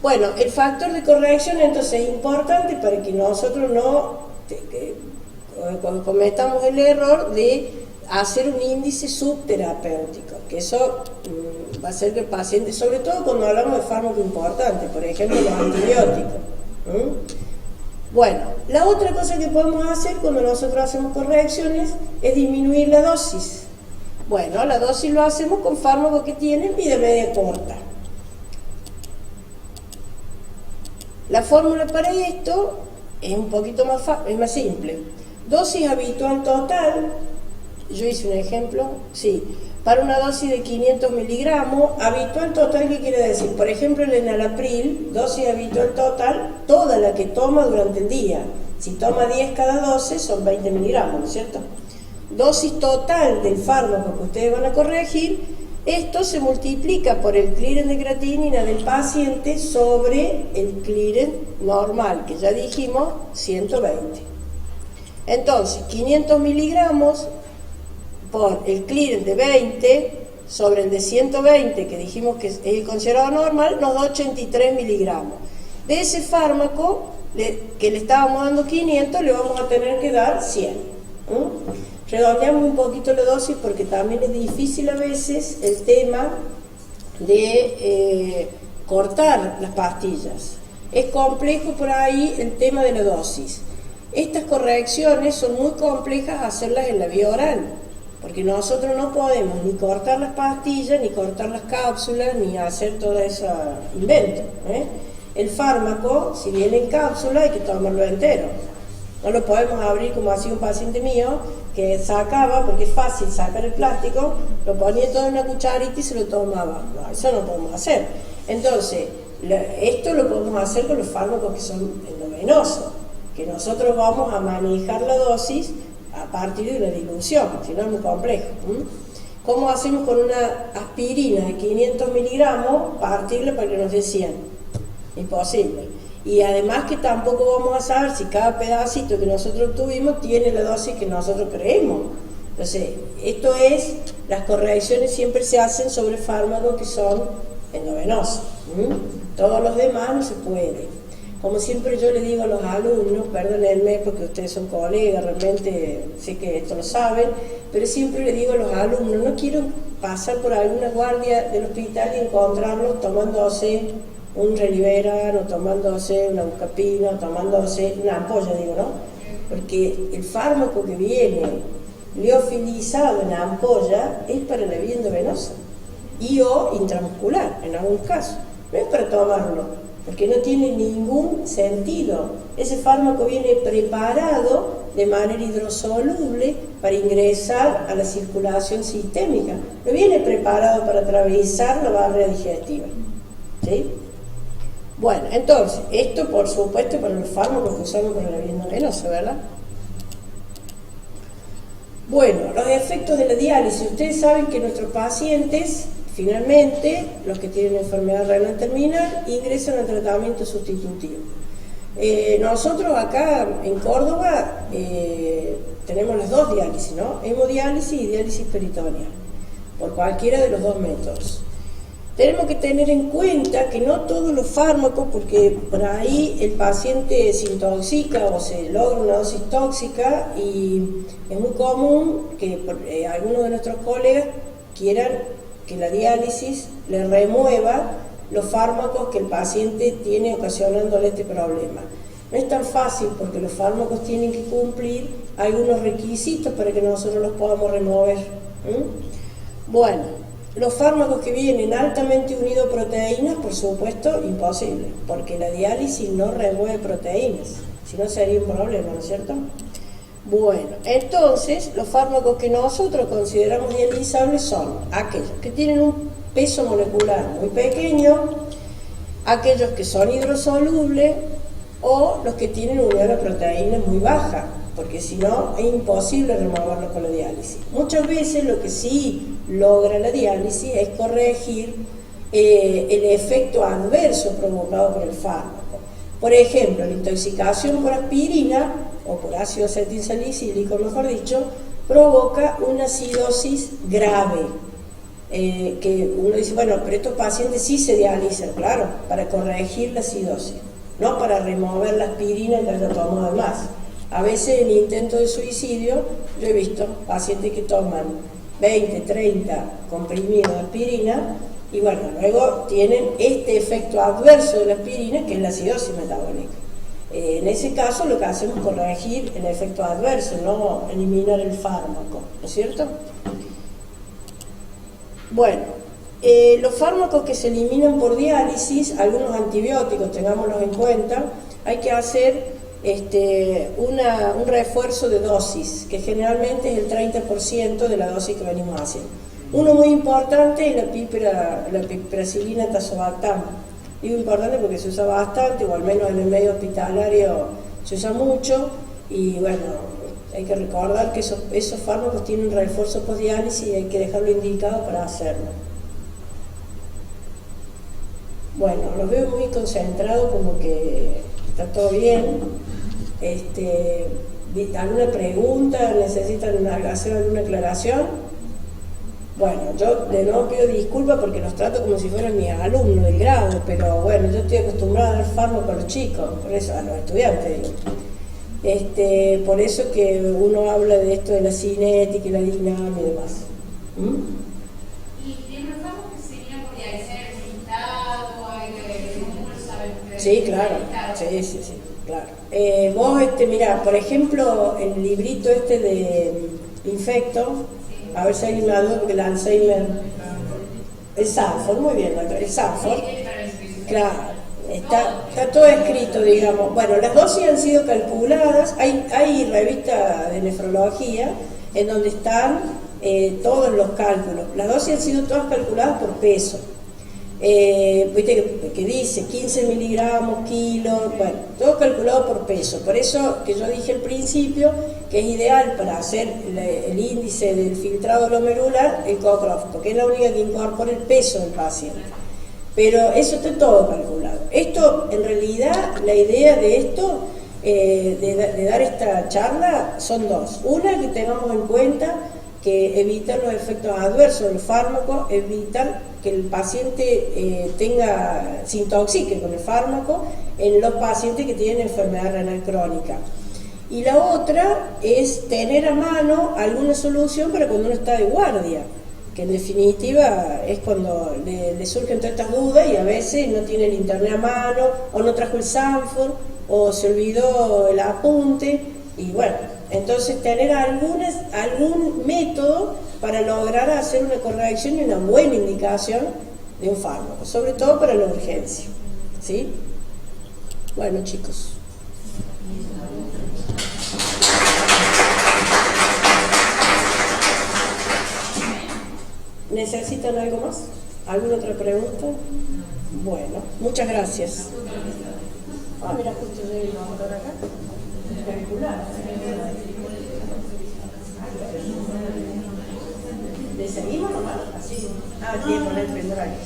Bueno, el factor de corrección entonces es importante para que nosotros no cometamos el error de hacer un índice subterapéutico, que eso va a hacer que el paciente, sobre todo cuando hablamos de fármacos importantes, por ejemplo los antibióticos. Bueno, la otra cosa que podemos hacer cuando nosotros hacemos correcciones es disminuir la dosis. Bueno, la dosis lo hacemos con fármacos que tienen vida media corta. La fórmula para esto es un poquito más simple. Dosis habitual total, yo hice un ejemplo, sí, para una dosis de 500 miligramos. Habitual total, ¿qué quiere decir? Por ejemplo, el enalapril, dosis habitual total, toda la que toma durante el día. Si toma 10 cada 12, son 20 miligramos, ¿no es cierto? Dosis total del fármaco que ustedes van a corregir, esto se multiplica por el clearance de creatinina del paciente sobre el clearance normal, que ya dijimos, 120. Entonces, 500 miligramos por el clearance de 20 sobre el de 120, que dijimos que es el considerado normal, nos da 83 miligramos. De ese fármaco, que le estábamos dando 500, le vamos a tener que dar 100. Redondeamos un poquito la dosis porque también es difícil a veces el tema de cortar las pastillas. Es complejo por ahí el tema de la dosis. Estas correcciones son muy complejas hacerlas en la vía oral, porque nosotros no podemos ni cortar las pastillas, ni cortar las cápsulas, ni hacer todo ese invento. El fármaco, si viene en cápsula, hay que tomarlo entero. No lo podemos abrir como hacía un paciente mío, que sacaba, porque es fácil sacar el plástico, lo ponía todo en una cucharita y se lo tomaba. No, eso no podemos hacer. Entonces, esto lo podemos hacer con los fármacos que son endovenosos, que nosotros vamos a manejar la dosis a partir de la dilución, si no es muy complejo. ¿Cómo hacemos con una aspirina de 500 miligramos? Partirla para que nos dé 100. Imposible. Y además que tampoco vamos a saber si cada pedacito que nosotros tuvimos tiene la dosis que nosotros creemos. Entonces, esto es, las correcciones siempre se hacen sobre fármacos que son endovenosos. Todos los demás no se puede. Como siempre yo le digo a los alumnos, perdónenme porque ustedes son colegas, realmente sé que esto lo saben, pero siempre le digo a los alumnos, no quiero pasar por alguna guardia del hospital y encontrarlos tomándose un Reliveran, o tomándose una Buscapina, o tomándose una ampolla, digo, ¿no? Porque el fármaco que viene liofilizado en la ampolla es para la vía endovenosa y o intramuscular, en algunos casos. No es para tomarlo, porque no tiene ningún sentido. Ese fármaco viene preparado de manera hidrosoluble para ingresar a la circulación sistémica. No viene preparado para atravesar la barrera digestiva. ¿Sí? Bueno, entonces, esto por supuesto para los fármacos que usamos para la vía endovenosa, ¿verdad? Bueno, los efectos de la diálisis. Ustedes saben que nuestros pacientes, finalmente, los que tienen enfermedad renal terminal, ingresan al tratamiento sustitutivo. Nosotros acá en Córdoba tenemos las dos diálisis, ¿no? Hemodiálisis y diálisis peritoneal, por cualquiera de los dos métodos. Tenemos que tener en cuenta que no todos los fármacos, porque por ahí el paciente se intoxica o se logra una dosis tóxica y es muy común que algunos de nuestros colegas quieran que la diálisis le remueva los fármacos que el paciente tiene ocasionándole este problema. No es tan fácil porque los fármacos tienen que cumplir algunos requisitos para que nosotros los podamos remover. Bueno, los fármacos que vienen altamente unidos a proteínas, por supuesto, imposible, porque la diálisis no remueve proteínas, si no sería un problema, ¿no es cierto? Bueno, entonces, los fármacos que nosotros consideramos dializables son aquellos que tienen un peso molecular muy pequeño, aquellos que son hidrosolubles o los que tienen unión a proteínas muy baja, porque si no es imposible removerlos con la diálisis. Muchas veces lo que sí logra la diálisis es corregir el efecto adverso provocado por el fármaco. Por ejemplo, la intoxicación por aspirina o por ácido acetilsalicílico, mejor dicho, provoca una acidosis grave. Que uno dice, bueno, pero estos pacientes sí se dializan, claro, para corregir la acidosis, no para remover la aspirina y la tomamos más. A veces en intento de suicidio, yo he visto pacientes que toman 20, 30 comprimidos de aspirina y bueno, luego tienen este efecto adverso de la aspirina que es la acidosis metabólica. En ese caso lo que hacemos es corregir el efecto adverso, no eliminar el fármaco, ¿no es cierto? Bueno, los fármacos que se eliminan por diálisis, algunos antibióticos, tengámoslos en cuenta, hay que hacer un refuerzo de dosis, que generalmente es el 30% de la dosis que venimos haciendo. Uno muy importante es la piperacilina tazobactam. Digo importante porque se usa bastante, o al menos en el medio hospitalario se usa mucho, y bueno, hay que recordar que esos fármacos tienen refuerzo postdiálisis y hay que dejarlo indicado para hacerlo. Bueno, los veo muy concentrados, como que está todo bien. ¿Alguna pregunta? ¿Necesitan hacer alguna aclaración? Bueno, yo de nuevo pido disculpas porque los trato como si fueran mis alumnos del grado, pero bueno, yo estoy acostumbrada a dar fármacos a los chicos, por eso, a los estudiantes, digo. Por eso que uno habla de esto de la cinética y la dinámica y demás. ¿Y los fármacos que serían podría ser listado, hay que saber? Sí, claro, sí, claro. Vos, mirá, por ejemplo, el librito de Infecto, a ver si hay una duda, porque el Alzheimer, el Sanford, muy bien, el Sanford, claro, está todo escrito, digamos. Bueno, las dosis han sido calculadas, hay revistas de nefrología en donde están todos los cálculos. Las dosis han sido todas calculadas por peso. Viste que dice 15 miligramos, kilos, bueno, todo calculado por peso. Por eso que yo dije al principio que es ideal para hacer el índice del filtrado glomerular el Cochrane, porque es la única que incorpora el peso del paciente. Pero eso está todo calculado. Esto, en realidad, la idea de esto, de dar esta charla, son dos. Una, que tengamos en cuenta que evitar los efectos adversos del fármaco, evitar que el paciente se intoxique con el fármaco en los pacientes que tienen enfermedad renal crónica. Y la otra es tener a mano alguna solución para cuando uno está de guardia, que en definitiva es cuando le surgen todas estas dudas y a veces no tiene el internet a mano, o no trajo el Sanford, o se olvidó el apunte, y bueno, entonces tener algún método para lograr hacer una corrección y una buena indicación de un fármaco, sobre todo para la urgencia, ¿sí? Bueno, chicos. ¿Necesitan algo más? ¿Alguna otra pregunta? Bueno, muchas gracias. Ah, mira, justo llegué el doctor acá. Espectacular. ¿Le seguimos nomás? Así. Ah, tiene que poner el pendrive.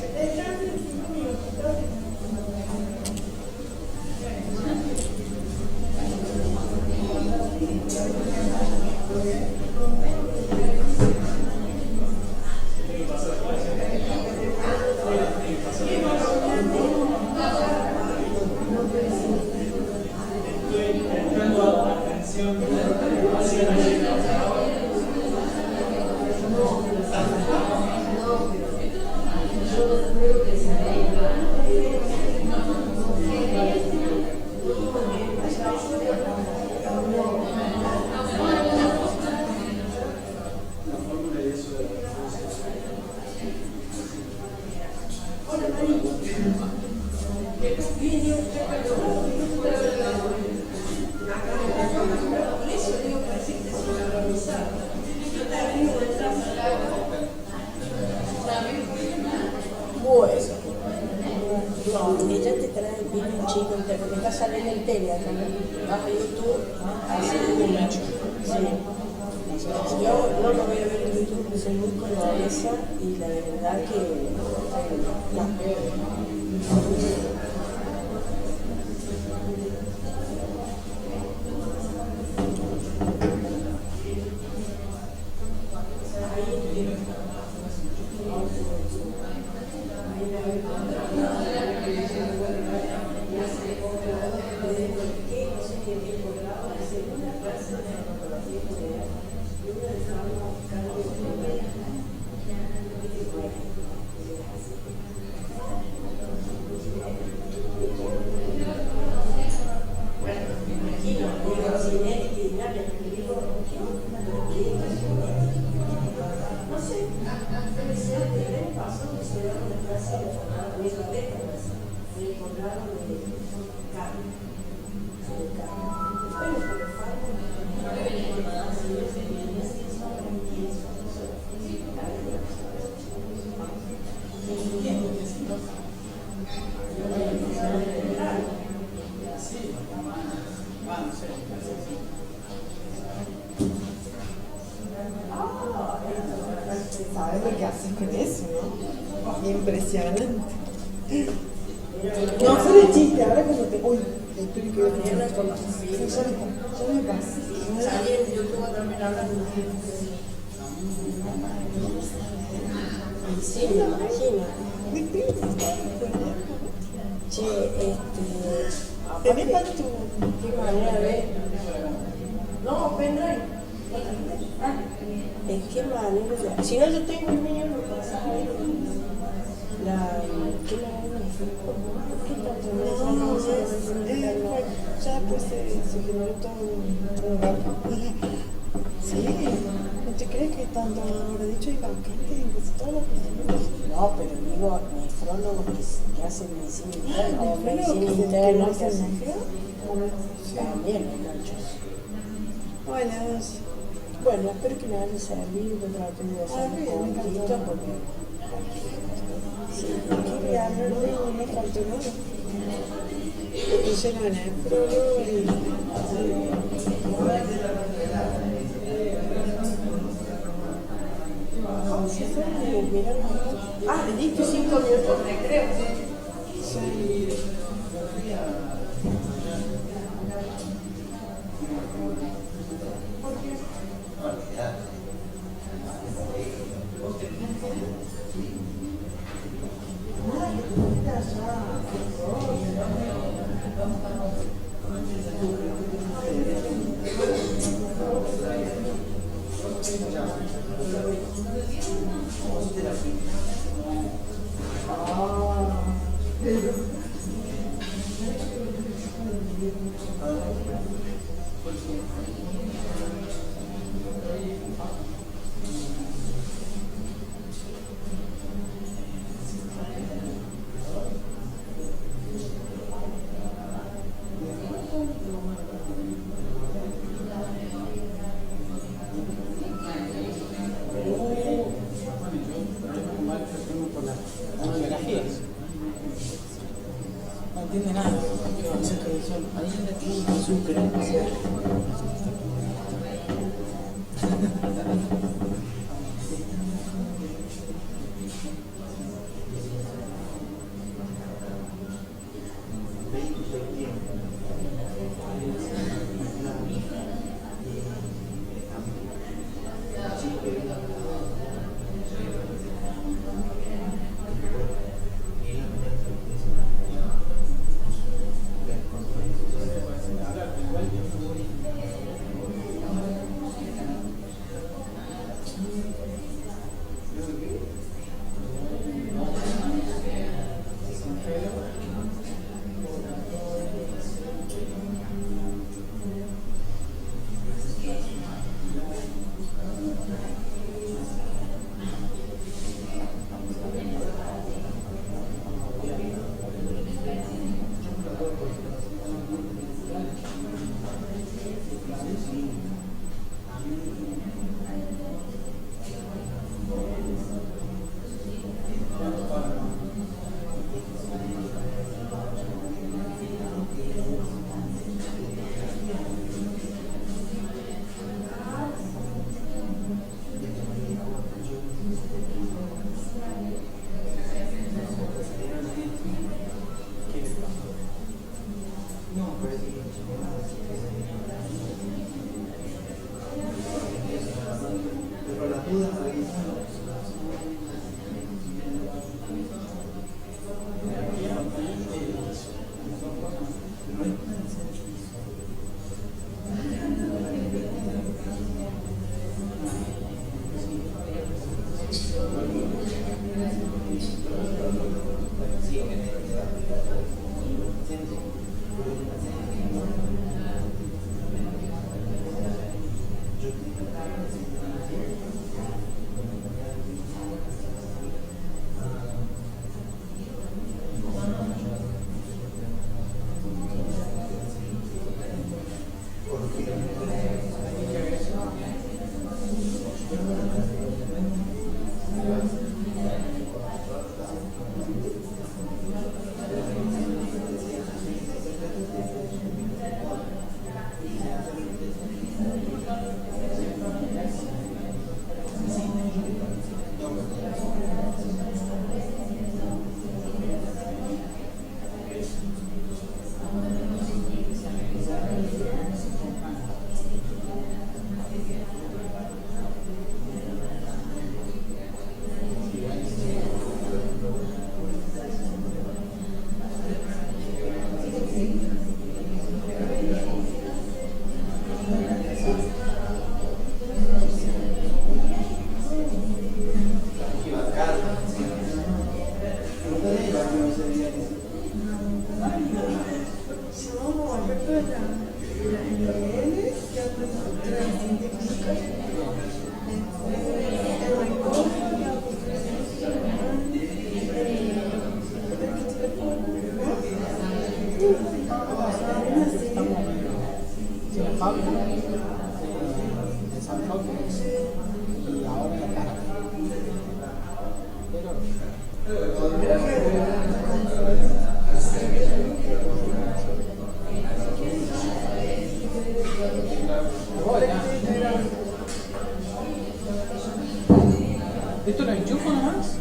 Ella te trae bien un chico, porque está saliendo en tele acá, ¿no? Vas a YouTube, así mucho. Sí. Yo no lo voy a ver en YouTube porque soy muy coloresa y la verdad que no. haces con eso, ¿no? Impresionante. No, fue de chiste, ahora como te... Uy, espero que Mañana con la sí, familia. ya me pasa. Salí en YouTube también hablando. Sí, me imagino. Che, ¿Tenés para tu...? qué manera de... No, pendrive. ¿Qué manera de... Si no, yo tengo el mío, lo pasas ahí. ¿Qué manera de... ¿Por qué tanto No, ya pues se generó todo un rato. Sí, ¿no te crees que tanto habrá dicho y vacante en casi todos los programas? No, pero digo, nefrólogos que hacen medicina interna o medicina interna que hacen... También hay muchos. Hola, Bueno, espero que me haya servido, que traté de hacer un poquito porque... sí, quería hablar de una falta de nada. Porque yo era nefrólogo y... Ah, me diste 5 minutos de recreo. Sí. No entiende nada. Ahí tiene azúcar. de San Roque y ahora en la cara. ¿Esto lo enchufo nomás?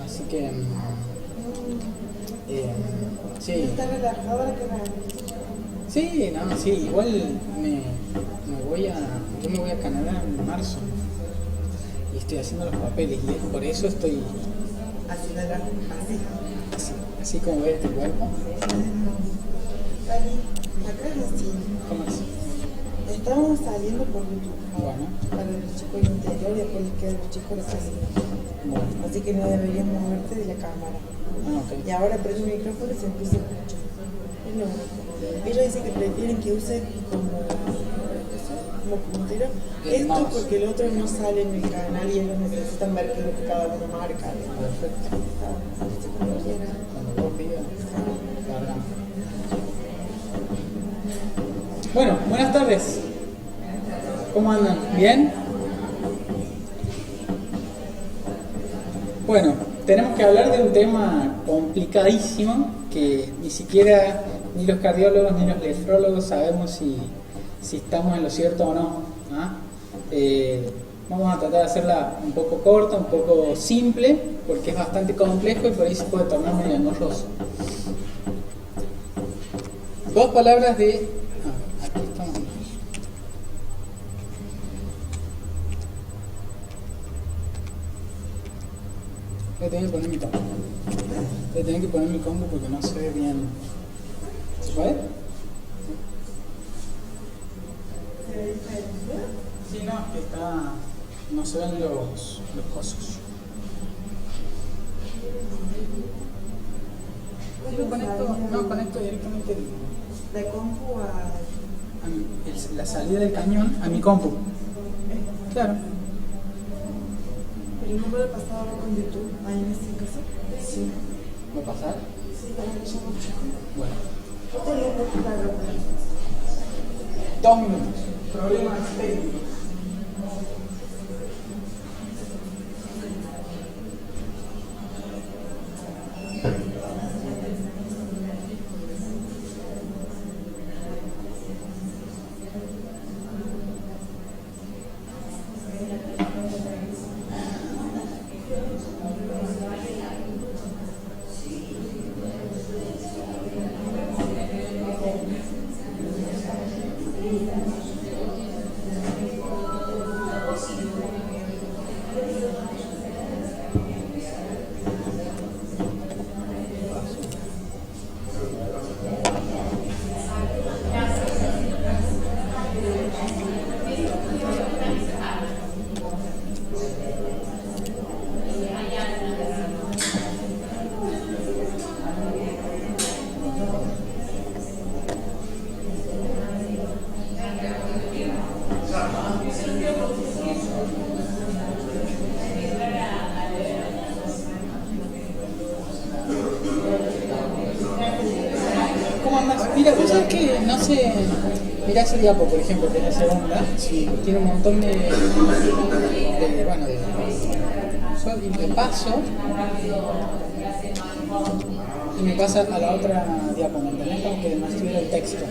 Así que sí. Está relajada que nada. Sí, no, sí, igual yo me voy a Canadá en marzo y estoy haciendo los papeles y por eso estoy Así de la. Así. así como ves este cuerpo. Acá es así. ¿Cómo es? Estamos saliendo por YouTube. Bueno. Para los chicos del interior y después les queda a los chicos la salida. Bueno. Así que no deberías moverte de la cámara. Ok. Y ahora prende el micrófono y se empieza a escuchar. Es lo único. Ellos dicen que prefieren que use como puntero esto mouse. porque el otro no sale en el canal y ellos necesitan ver qué es lo que cada uno marca. Perfecto. Así como quieran. Cuando vos pidas, cargamos. Bueno, buenas tardes. ¿Cómo andan? ¿Bien? Bueno, tenemos que hablar de un tema complicadísimo que ni siquiera ni los cardiólogos ni los nefrólogos sabemos si estamos en lo cierto o no. ¿Ah? Vamos a tratar de hacerla un poco corta, un poco simple, porque es bastante complejo y por ahí se puede tornar medio engorroso. Dos palabras de... aquí estamos. Voy a tener que poner mi combo. Voy a tener que poner mi combo porque no se ve bien. ¿Se puede? Sí, no, que está... no se ven los cosos. Conecto directamente De compu la salida del cañón a mi compu. Claro. Pero no puede pasar algo con YouTube ahí en este caso. Sí. ¿Va a pasar? Sí, para que yo Bueno. no te lo puedo claro. 2 minutos. Problemas técnicos. Mira, vos sabés que no sé. Mirá ese diapo, por ejemplo, que es la segunda. Sí. Tiene un montón de paso. Y me pasa a la otra diapo, ¿me entendés? Como que no estuviera el texto.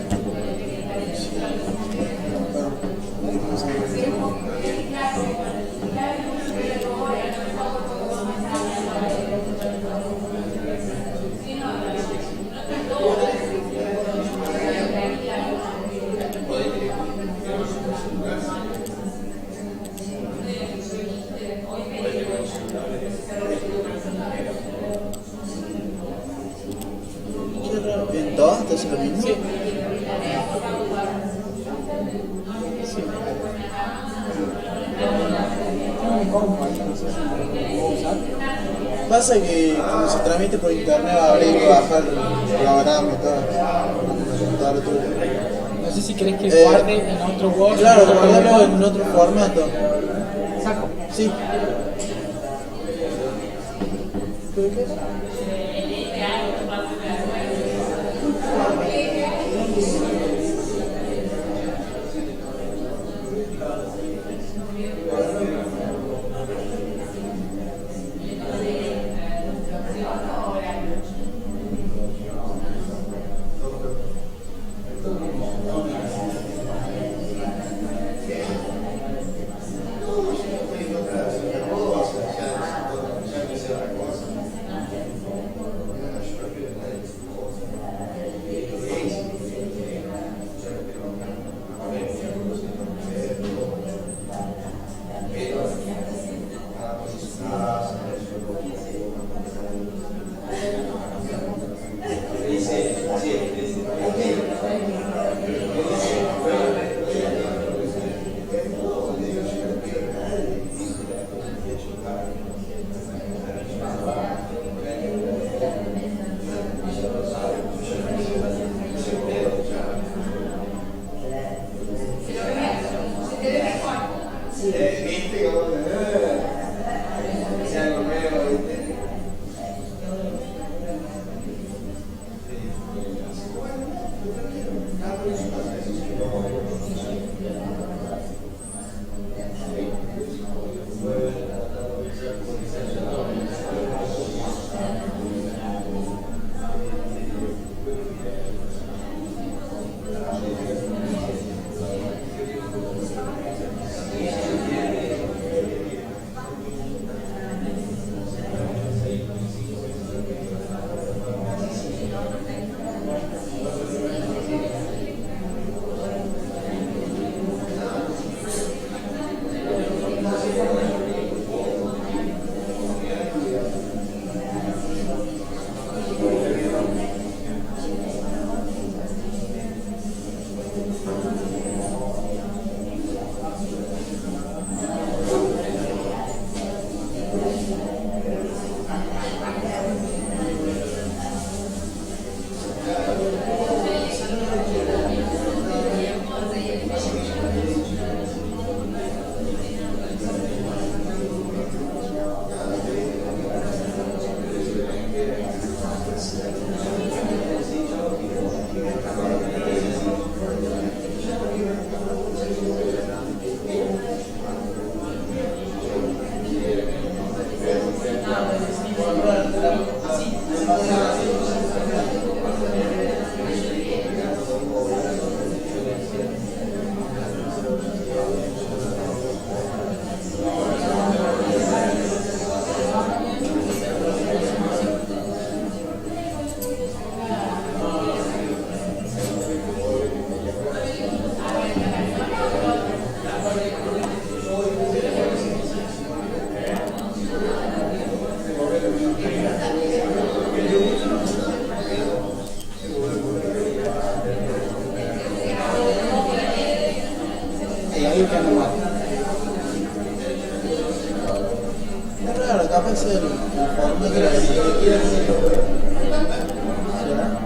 ¿En todas? ¿Entonces lo mismo? Sí. sé si lo puedo usar. Pasa que cuando se transmite por internet va a abrir y bajar el programa y todo. No sé si querés que guarde en otro Word. Claro, en otro guardarlo programa. en otro formato. Saco. Sí. ¿Pero qué? Es raro, capaz es el formato de la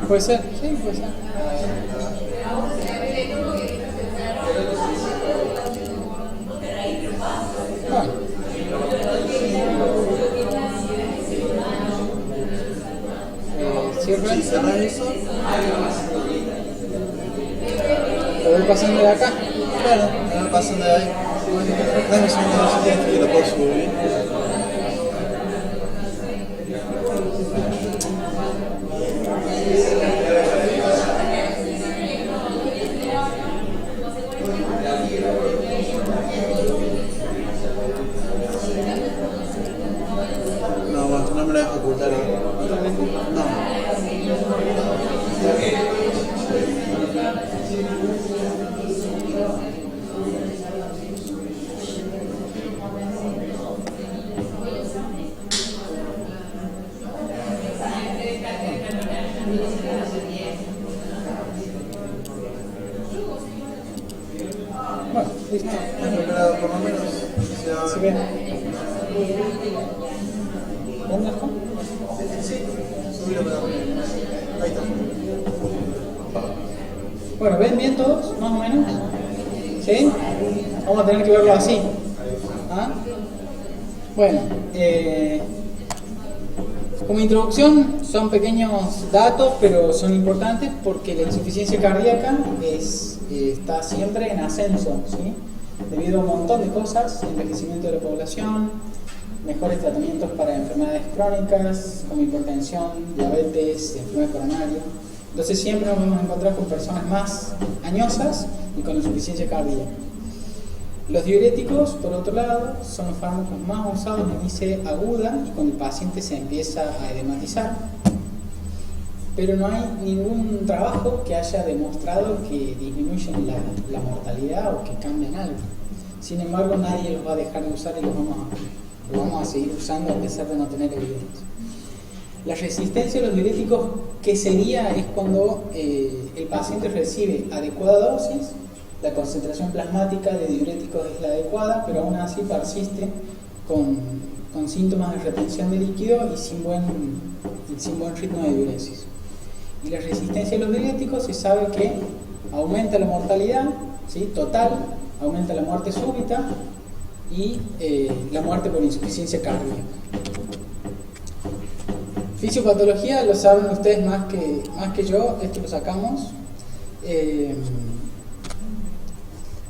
Puede ser, sí, puede ser. Bueno. Cierra. Si cerrás eso, Lo voy pasando de acá. claro, me pasan de ahí. Dame un segundo que lo puedo subir. No, bueno, no me lo dejo ocultar. No. Bueno, listo. Bueno, pero por lo menos Se ve. ¿Dónde está? Sí, subilo para arriba. Ahí está. Bueno, ¿ven bien todos? Más o menos. ¿Sí? Vamos a tener que verlo así. ¿Ah? Bueno, como introducción son pequeños datos, pero son importantes porque la insuficiencia cardíaca está siempre en ascenso, ¿sí? Debido a un montón de cosas: envejecimiento de la población, mejores tratamientos para enfermedades crónicas como hipertensión, diabetes, enfermedad coronaria. Entonces siempre nos vamos a encontrar con personas más añosas y con insuficiencia cardíaca. Los diuréticos, por otro lado, son los fármacos más usados en IC aguda y cuando el paciente se empieza a edematizar. Pero no hay ningún trabajo que haya demostrado que disminuyen la mortalidad o que cambian algo. Sin embargo, nadie los va a dejar de usar y los vamos a seguir usando a pesar de no tener evidencia. La resistencia a los diuréticos, ¿qué sería? Es cuando el paciente recibe adecuada dosis, la concentración plasmática de diuréticos es la adecuada, pero aún así persiste con síntomas de retención de líquido y sin buen ritmo de diuresis. Y la resistencia a los diuréticos se sabe que aumenta la mortalidad, ¿sí?, total, aumenta la muerte súbita y la muerte por insuficiencia cardíaca. Fisiopatología lo saben ustedes más que yo, esto lo sacamos.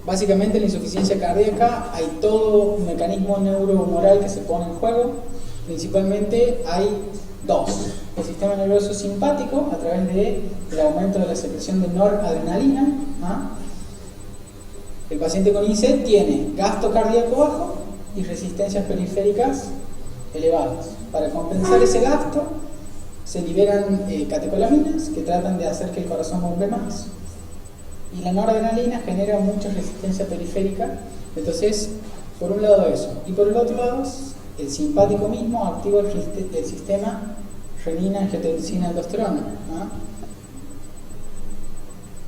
Básicamente en la insuficiencia cardíaca hay todo un mecanismo neurohumoral que se pone en juego. Principalmente hay dos: el sistema nervioso simpático a través del aumento de la secreción de noradrenalina. El paciente con IC tiene gasto cardíaco bajo y resistencias periféricas elevadas. Para compensar ese gasto se liberan catecolaminas que tratan de hacer que el corazón bombe más. Y la noradrenalina genera mucha resistencia periférica. Entonces, por un lado eso. Y por el otro lado, el simpático mismo activa el sistema renina-angiotensina-aldosterona,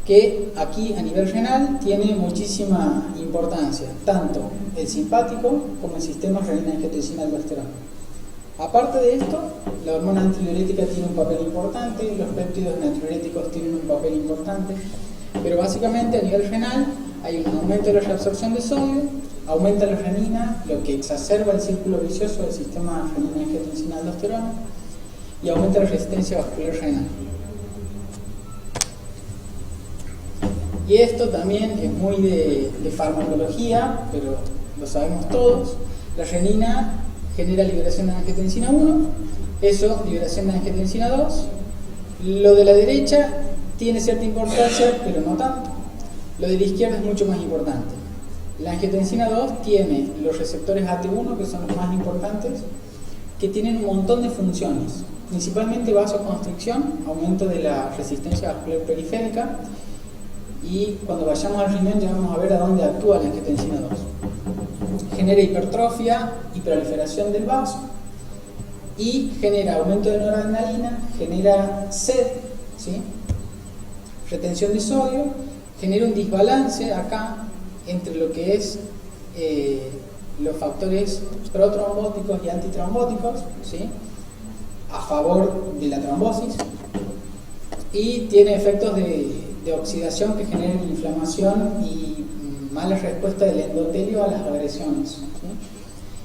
que aquí a nivel renal tiene muchísima importancia, tanto el simpático como el sistema renina-angiotensina-aldosterona. Aparte de esto, la hormona antidiurética tiene un papel importante, los péptidos natriuréticos tienen un papel importante, pero básicamente a nivel renal hay un aumento de la reabsorción de sodio, aumenta la renina, lo que exacerba el círculo vicioso del sistema renina-angiotensina-aldosterona, y aumenta la resistencia vascular renal. Y esto también es muy de farmacología, pero lo sabemos todos. La renina genera liberación de angiotensina 1, eso, liberación de angiotensina 2. Lo de la derecha tiene cierta importancia, pero no tanto. Lo de la izquierda es mucho más importante. La angiotensina 2 tiene los receptores AT1, que son los más importantes, que tienen un montón de funciones, principalmente vasoconstricción, aumento de la resistencia vascular periférica, y cuando vayamos al riñón ya vamos a ver a dónde actúa la angiotensina 2. Genera hipertrofia y proliferación del vaso, y genera aumento de noradrenalina, genera sed, ¿sí?, retención de sodio, genera un desbalance acá entre lo que es los factores protrombóticos y antitrombóticos, ¿sí?, a favor de la trombosis, y tiene efectos de oxidación que generan inflamación y mala respuesta del endotelio a las agresiones, ¿sí?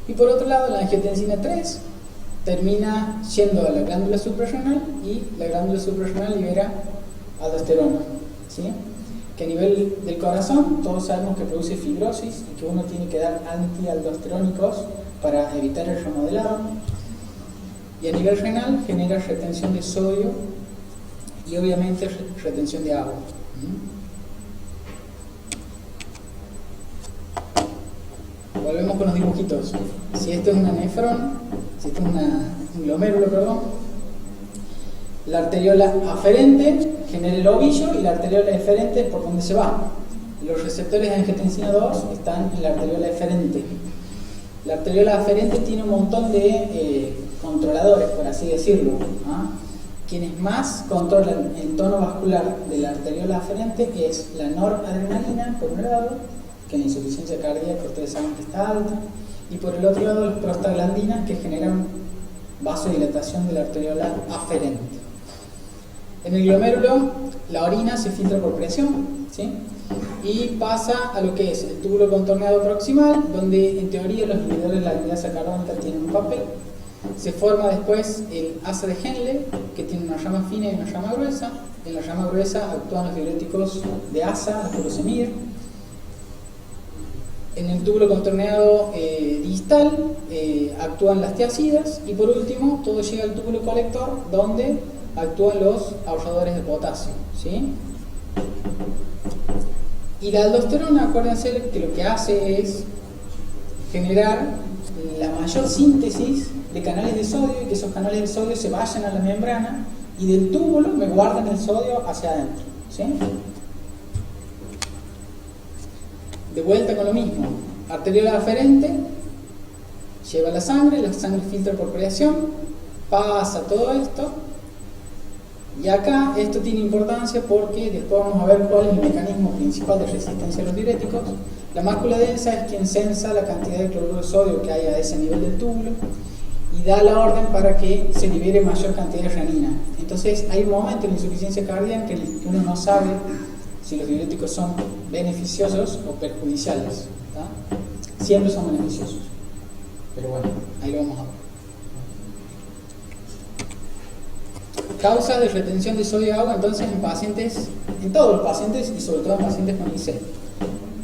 Y por otro lado, la angiotensina 3 termina yendo a la glándula suprarrenal, y la glándula suprarrenal libera aldosterona, ¿sí?, que a nivel del corazón todos sabemos que produce fibrosis y que uno tiene que dar antialdosterónicos para evitar el remodelado. Y a nivel renal genera retención de sodio y obviamente retención de agua. Volvemos con los dibujitos. Si esto es una nefrón, si esto es un glomérulo, perdón, la arteriola aferente genera el ovillo y la arteriola eferente es por donde se va. Los receptores de angiotensina 2 están en la arteriola eferente. La arteriola aferente tiene un montón de controladores, por así decirlo. Quienes más controlan el tono vascular de la arteriola aferente es la noradrenalina, por un lado, que en la insuficiencia cardíaca ustedes saben que está alta, y por el otro lado las prostaglandinas, que generan vasodilatación de la arteriola aferente. En el glomérulo la orina se filtra por presión, ¿sí? Y pasa a lo que es el túbulo contorneado proximal, donde en teoría los inhibidores de la lignasa carbónica tienen un papel. Se forma después el asa de Henle, que tiene una rama fina y una rama gruesa. En la rama gruesa actúan los diuréticos de asa, la furosemida. En el túbulo contorneado distal actúan las tiacidas, y por último todo llega al túbulo colector, donde actúan los ahorradores de potasio, ¿sí? Y la aldosterona, acuérdense que lo que hace es generar la mayor síntesis de canales de sodio, y que esos canales de sodio se vayan a la membrana y del túbulo me guardan el sodio hacia adentro, ¿sí? De vuelta con lo mismo, arteriola aferente lleva la sangre filtra por presión, pasa todo esto, y acá esto tiene importancia porque después vamos a ver cuál es el mecanismo principal de resistencia a los diuréticos. La mácula densa es quien sensa la cantidad de cloruro de sodio que hay a ese nivel del túbulo y da la orden para que se libere mayor cantidad de renina. Entonces hay un momento en la insuficiencia cardíaca en el que uno no sabe si los diuréticos son beneficiosos o perjudiciales, ¿tá? Siempre son beneficiosos, pero bueno, ahí lo vamos a ver. Causa de retención de sodio y agua entonces en todos los pacientes y sobre todo en pacientes con IC.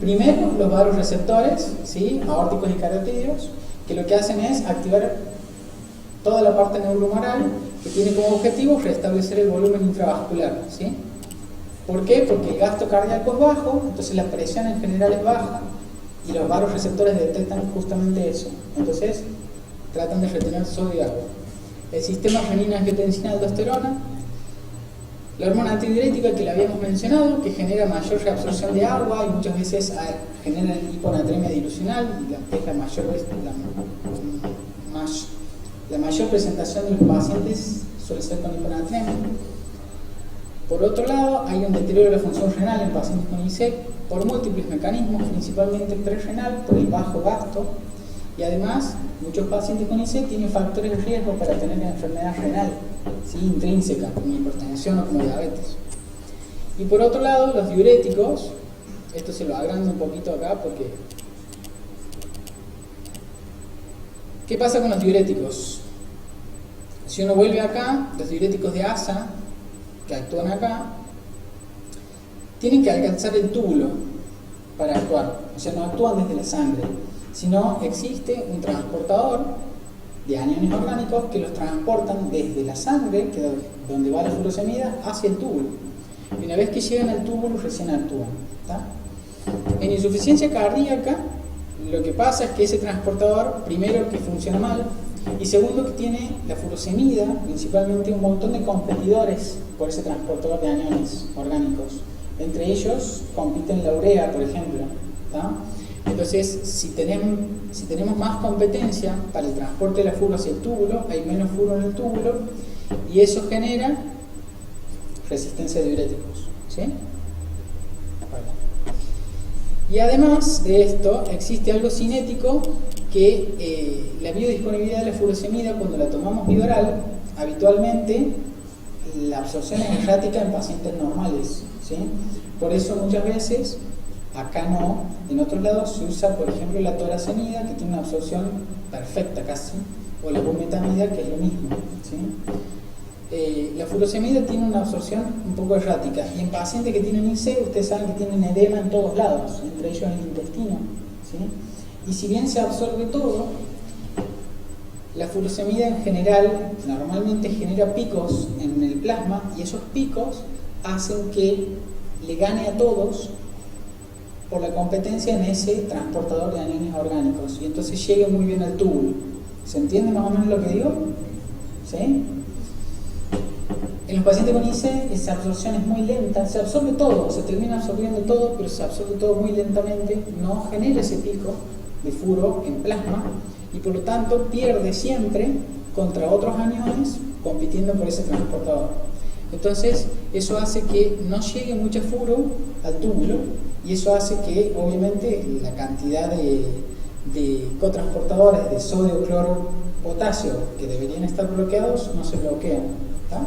Primero, los vasoreceptores, ¿sí? Aórticos y carotídeos, que lo que hacen es activar toda la parte neurohumoral, que tiene como objetivo restablecer el volumen intravascular, ¿sí? ¿Por qué? Porque el gasto cardíaco es bajo, entonces la presión en general es baja y los vasoreceptores detectan justamente eso. Entonces tratan de retener sodio y agua. El sistema renina-angiotensina-aldosterona, la hormona antidiurética que le habíamos mencionado, que genera mayor reabsorción de agua y muchas veces genera hiponatremia dilucional, es la mayor presentación de los pacientes suele ser con hiponatremia. Por otro lado, hay un deterioro de la función renal en pacientes con IC por múltiples mecanismos, principalmente prerrenal, por el bajo gasto, y además muchos pacientes con IC tienen factores de riesgo para tener enfermedad renal, ¿sí? Intrínseca, como hipertensión o como diabetes. Y por otro lado, los diuréticos, esto se lo agrando un poquito acá porque... ¿Qué pasa con los diuréticos? Si uno vuelve acá, los diuréticos de asa, que actúan acá, tienen que alcanzar el túbulo para actuar, o sea, no actúan desde la sangre, sino existe un transportador de aniones orgánicos que los transportan desde la sangre, que es donde va la furosemida, hacia el túbulo. Y una vez que llegan al túbulo, recién actúan, ¿tá? En insuficiencia cardíaca, lo que pasa es que ese transportador, primero, que funciona mal, y segundo, que tiene la furosemida, principalmente un montón de competidores por ese transportador de aniones orgánicos. Entre ellos compiten la urea, por ejemplo, ¿tá? Entonces, si tenemos más competencia para el transporte de la furo hacia el túbulo, hay menos furo en el túbulo y eso genera resistencia de diuréticos, ¿sí? Y además de esto, existe algo cinético que la biodisponibilidad de la furosemida, cuando la tomamos vía oral, habitualmente la absorción es errática en pacientes normales, ¿sí? Por eso muchas veces, acá no, en otros lados se usa, por ejemplo, la toracemida, que tiene una absorción perfecta casi, o la bumetamida, que es lo mismo, ¿sí? La furosemida tiene una absorción un poco errática, y en pacientes que tienen IC, ustedes saben que tienen edema en todos lados, entre ellos en el intestino, ¿sí? Y si bien se absorbe todo, la furosemida en general normalmente genera picos en el plasma, y esos picos hacen que le gane a todos por la competencia en ese transportador de aniones orgánicos, y entonces llegue muy bien al túbulo. ¿Se entiende más o menos lo que digo? ¿Sí? En los pacientes con IC esa absorción es muy lenta, se absorbe todo, se termina absorbiendo todo, pero se absorbe todo muy lentamente, no genera ese pico de furo en plasma y por lo tanto pierde siempre contra otros aniones compitiendo por ese transportador. Entonces eso hace que no llegue mucho furo al túbulo y eso hace que obviamente la cantidad de de cotransportadores de sodio, cloro, potasio que deberían estar bloqueados no se bloquean. ¿Está?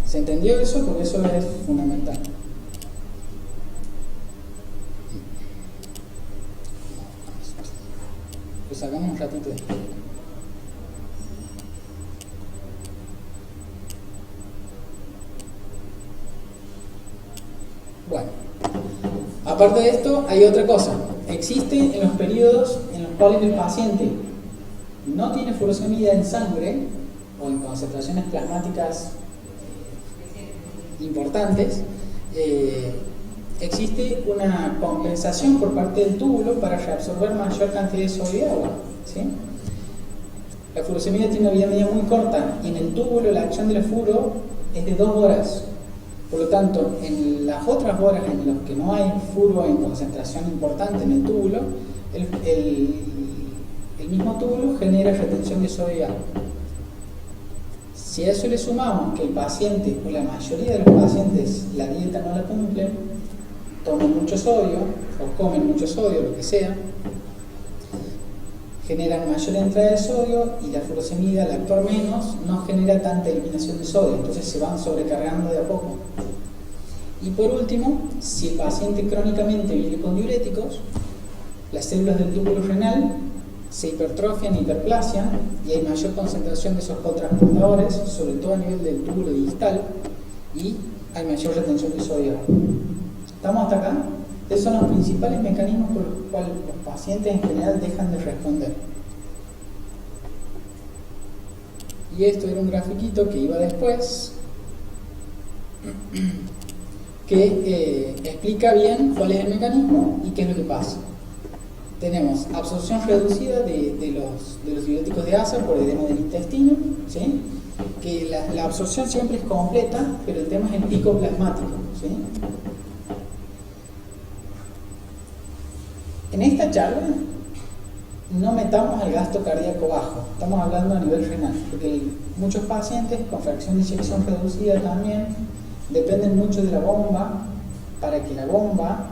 ¿Se entendió eso? Porque eso es fundamental. Lo sacamos un ratito de esto. Bueno, aparte de esto hay otra cosa. Existe en los periodos en los cuales el paciente no tiene furosemida en sangre o en concentraciones plasmáticas importantes, existe una compensación por parte del túbulo para reabsorber mayor cantidad de sodio y agua, ¿sí? La furosemida tiene una vida media muy corta y en el túbulo la acción del furo es de 2 horas. Por lo tanto, en las otras horas en las que no hay furo en concentración importante en el túbulo, el mismo túbulo genera retención de sodio y agua. Si a eso le sumamos que el paciente, o la mayoría de los pacientes, la dieta no la cumplen, toman mucho sodio, o comen mucho sodio, lo que sea, generan mayor entrada de sodio y la furosemida, al actuar menos, no genera tanta eliminación de sodio, entonces se van sobrecargando de a poco. Y por último, si el paciente crónicamente vive con diuréticos, las células del túbulo renal se hipertrofian y hiperplasian y hay mayor concentración de esos cotransportadores, sobre todo a nivel del túbulo distal, y hay mayor retención de sodio. ¿Estamos hasta acá? Esos son los principales mecanismos por los cuales los pacientes en general dejan de responder. Y esto era un grafiquito que iba después, que explica bien cuál es el mecanismo y qué es lo que pasa. Tenemos absorción reducida de los diuréticos de asa por edema del intestino, ¿sí? Que la absorción siempre es completa, pero el tema es el pico plasmático, ¿sí? En esta charla no metamos el gasto cardíaco bajo, estamos hablando a nivel renal, porque muchos pacientes con fracción de eyección reducida también dependen mucho de la bomba para que la bomba,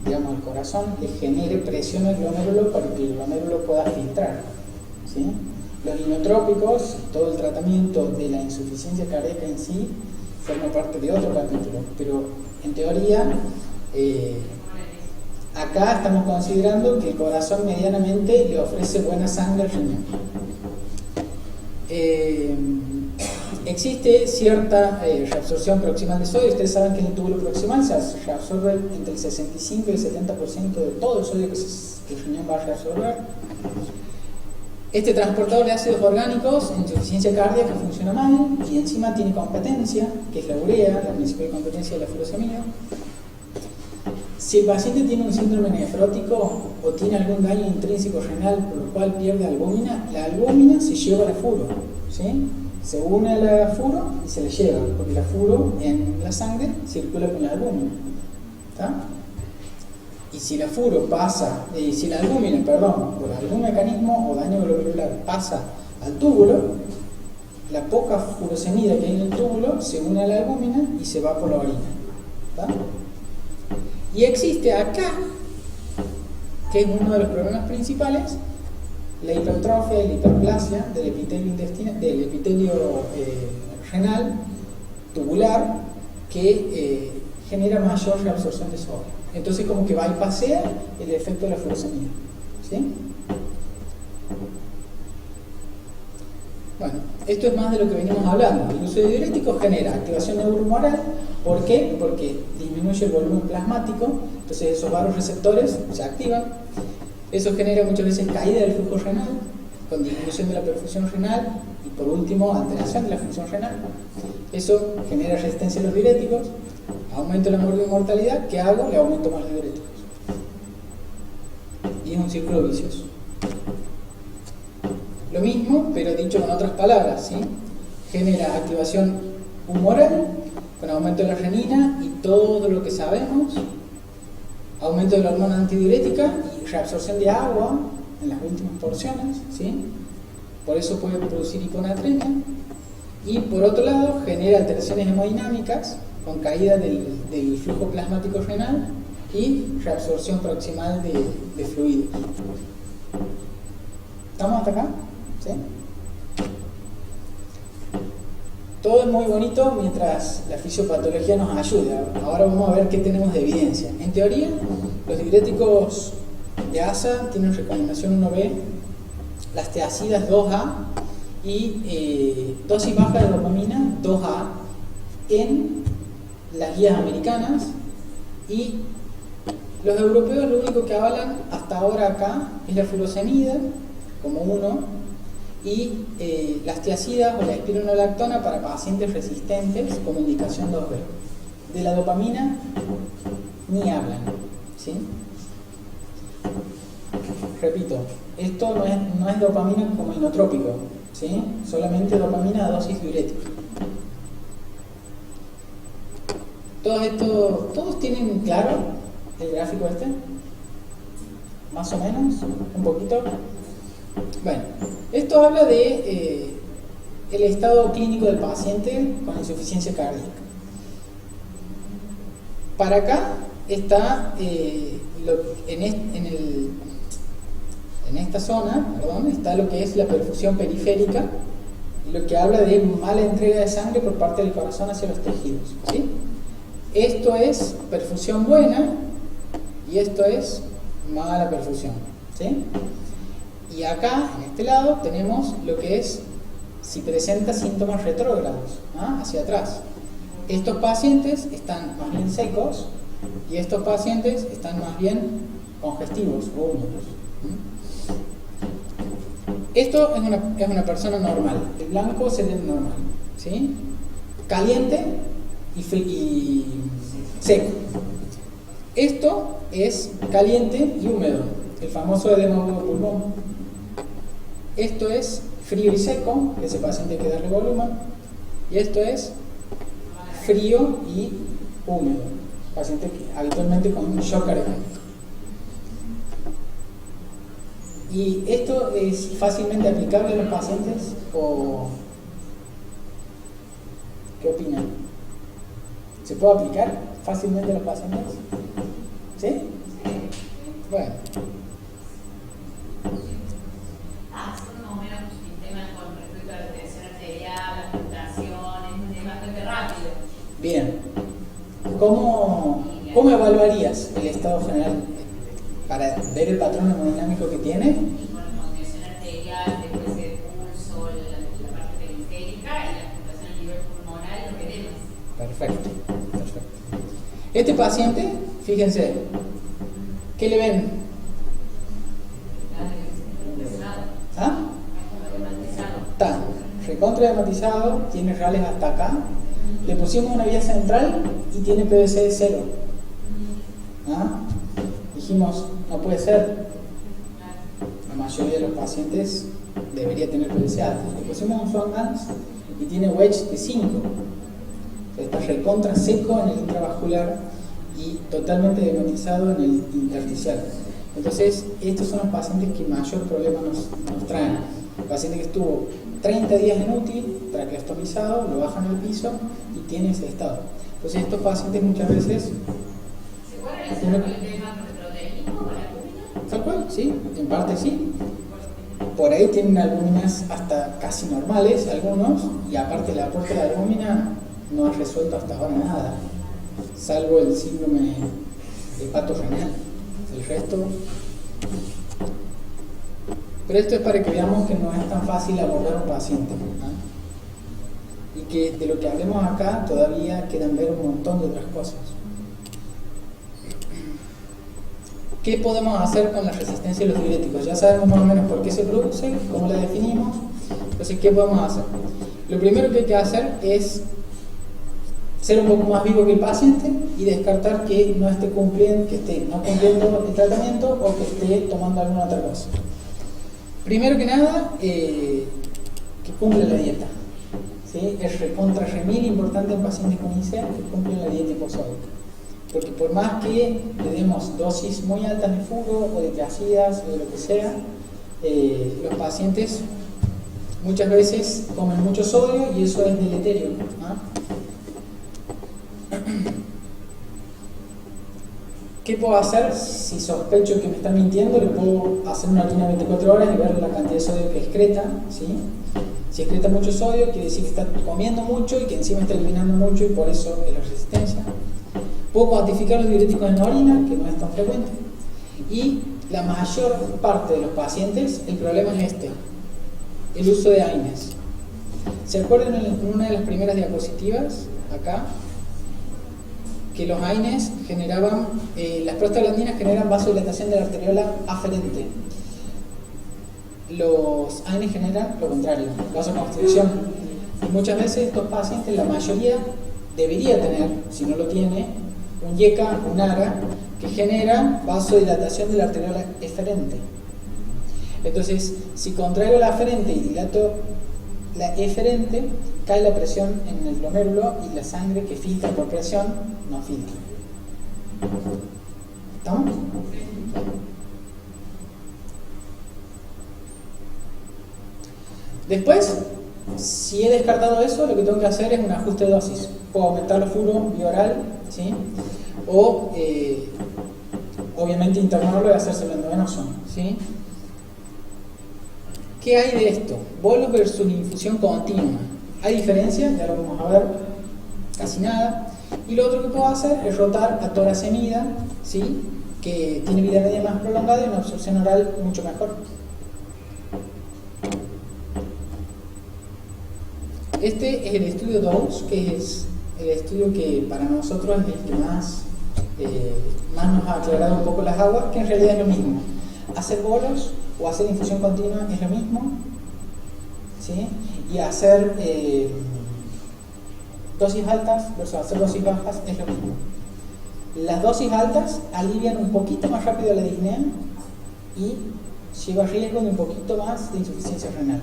digamos, el corazón, le genere presión al glomérulo para que el glomérulo pueda filtrar, ¿sí? Los inotrópicos, todo el tratamiento de la insuficiencia cardíaca en sí, forma parte de otro capítulo, pero en teoría, acá estamos considerando que el corazón medianamente le ofrece buena sangre al riñón. Existe cierta reabsorción proximal de sodio. Ustedes saben que en el túbulo proximal se reabsorbe entre el 65 y el 70% de todo el sodio que el riñón va a reabsorber. Este transportador de ácidos orgánicos en insuficiencia cardíaca funciona mal y encima tiene competencia, que es la urea, la principal competencia de la furosemida. Si el paciente tiene un síndrome nefrótico o tiene algún daño intrínseco renal por lo cual pierde albúmina, la albúmina se lleva a la furo, ¿sí? Se une a la furo y se le lleva, porque la furo en la sangre circula con la albúmina, ¿está? Y si la furo pasa, si la albúmina, perdón, por algún mecanismo o daño glomerular pasa al túbulo, la poca furosemida que hay en el túbulo se une a la albúmina y se va por la orina, ¿está? Y existe acá, que es uno de los problemas principales, la hipertrofia y la hiperplasia del epitelio renal tubular, que genera mayor reabsorción de sodio. Entonces como que bypassea el efecto de la furosemida, ¿sí? Bueno, esto es más de lo que venimos hablando. El uso de diuréticos genera activación neurohumoral. ¿Por qué? Porque disminuye el volumen plasmático, entonces esos vasoreceptores se activan. Eso genera muchas veces caída del flujo renal, con disminución de la perfusión renal y por último alteración de la función renal. Eso genera resistencia a los diuréticos, aumento de la mortalidad. ¿Qué hago? Le aumento más los diuréticos. Y es un círculo vicioso. Lo mismo, pero dicho con otras palabras, ¿sí? Genera activación humoral con aumento de la renina y todo lo que sabemos, aumento de la hormona antidiurética y reabsorción de agua en las últimas porciones, ¿sí? Por eso puede producir hiponatremia. Y por otro lado, genera alteraciones hemodinámicas con caída del flujo plasmático renal y reabsorción proximal de fluidos. ¿Estamos hasta acá? ¿Sí? Todo es muy bonito mientras la fisiopatología nos ayuda. Ahora vamos a ver qué tenemos de evidencia. En teoría, los diuréticos de ASA tienen recomendación 1B, las teacidas 2A y dosis baja de dopamina 2A en las guías americanas, y los europeos lo único que avalan hasta ahora acá es la furosemida como 1 y las tiacidas o la espironolactona para pacientes resistentes como indicación 2B. De la dopamina ni hablan, ¿sí? Repito, esto no es dopamina como inotrópico, ¿sí? Solamente dopamina a dosis diurética. ¿Todos tienen claro el gráfico este? ¿Más o menos? ¿Un poquito? Bueno, esto habla de el estado clínico del paciente con insuficiencia cardíaca. Para acá está en esta zona, perdón, está lo que es la perfusión periférica, lo que habla de mala entrega de sangre por parte del corazón hacia los tejidos, ¿sí? Esto es perfusión buena y esto es mala perfusión, ¿sí? Y acá, en este lado, tenemos lo que es si presenta síntomas retrógrados, ¿ah? Hacia atrás. Estos pacientes están más bien secos y estos pacientes están más bien congestivos o húmedos. Esto es una persona normal. El blanco sería el normal, ¿sí? Caliente y seco. Esto es caliente y húmedo, el famoso edema agudo de pulmón. Esto es frío y seco, ese paciente hay que darle volumen. Y esto es frío y húmedo, paciente que habitualmente con shock cardíaco. ¿Y esto es fácilmente aplicable a los pacientes o qué opinan? ¿Se puede aplicar fácilmente a los pacientes? ¿Sí? Bueno. Hacer más o menos un tema con respecto a la tensión arterial, la filtración, es bastante rápido. Bien. ¿Cómo evaluarías el estado general para ver el patrón hemodinámico que tiene? Y con la tensión arterial, después el pulso, la parte periférica y la filtración a nivel pulmonar y lo veremos. Perfecto. Este paciente, fíjense, ¿qué le ven? ¿Ah? Está recontra hematizado, tiene rales hasta acá. Le pusimos una vía central y tiene PVC de 0. ¿Ah? Dijimos, no puede ser. La mayoría de los pacientes debería tener PVC alto. Le pusimos un Swan-Ganz y tiene wedge de 5. Está recontra seco en el intravascular y totalmente hematizado en el intersticial. Entonces, estos son los pacientes que mayor problema nos traen. El paciente que estuvo 30 días en UTI, traqueostomizado, lo bajan al piso y tiene ese estado. Entonces, estos pacientes muchas veces... ¿Se puede relacionar con el tema con el proteínismo, con la albúmina? Tal cual, sí, en parte sí. Por ahí tienen albúminas hasta casi normales, algunos, y aparte el aporte de la albúmina no ha resuelto hasta ahora nada, salvo el síndrome hepatorrenal. El resto... Pero esto es para que veamos que no es tan fácil abordar un paciente, ¿no? Y que de lo que hablemos acá todavía quedan ver un montón de otras cosas. ¿Qué podemos hacer con la resistencia a los diuréticos? Ya sabemos más o menos por qué se produce, cómo la definimos. Entonces, ¿qué podemos hacer? Lo primero que hay que hacer es ser un poco más vivo que el paciente y descartar que no esté cumpliendo, que esté no cumpliendo el tratamiento o que esté tomando alguna otra cosa. Primero que nada, que cumple la dieta, ¿sí? Es recontra remil importante en pacientes con ICE que cumplen la dieta hiposódica. Porque por más que le demos dosis muy altas de furo o de tiacidas o de lo que sea, los pacientes muchas veces comen mucho sodio y eso es deleterio, ¿no? ¿Qué puedo hacer si sospecho que me están mintiendo? Le puedo hacer una orina 24 horas y ver la cantidad de sodio que excreta, ¿sí? Si excreta mucho sodio, quiere decir que está comiendo mucho y que encima está eliminando mucho y por eso es la resistencia. Puedo cuantificar los diuréticos en la orina, que no es tan frecuente. Y la mayor parte de los pacientes, el problema es el uso de AINES. ¿Se acuerdan en una de las primeras diapositivas, acá? Que los AINES generaban, las prostaglandinas generan vasodilatación de la arteriola aferente. Los AINES generan lo contrario, vasoconstricción. Y muchas veces estos pacientes, la mayoría, debería tener, si no lo tiene, un YECA, un ARA, que genera vasodilatación de la arteriola eferente. Entonces, si contraigo la aferente y dilato la eferente, cae la presión en el glomérulo y la sangre que filtra por presión no filtra. ¿Estamos? Después, si he descartado eso, lo que tengo que hacer es un ajuste de dosis. Puedo aumentar el furo vía oral, ¿sí? O obviamente internarlo y hacérselo endovenoso, ¿sí? ¿Qué hay de esto? Bolos versus infusión continua. ¿Hay diferencia? Ya lo vamos a ver. Casi nada. Y lo otro que puedo hacer es rotar a torasemida, ¿sí? Que tiene vida media más prolongada y una absorción oral mucho mejor. Este es el estudio DOSE, que es el estudio que para nosotros es el que más nos ha aclarado un poco las aguas, que en realidad es lo mismo. Hacer bolos o hacer infusión continua es lo mismo, ¿sí? Y hacer dosis altas versus hacer dosis bajas es lo mismo. Las dosis altas alivian un poquito más rápido la disnea y lleva riesgo de un poquito más de insuficiencia renal.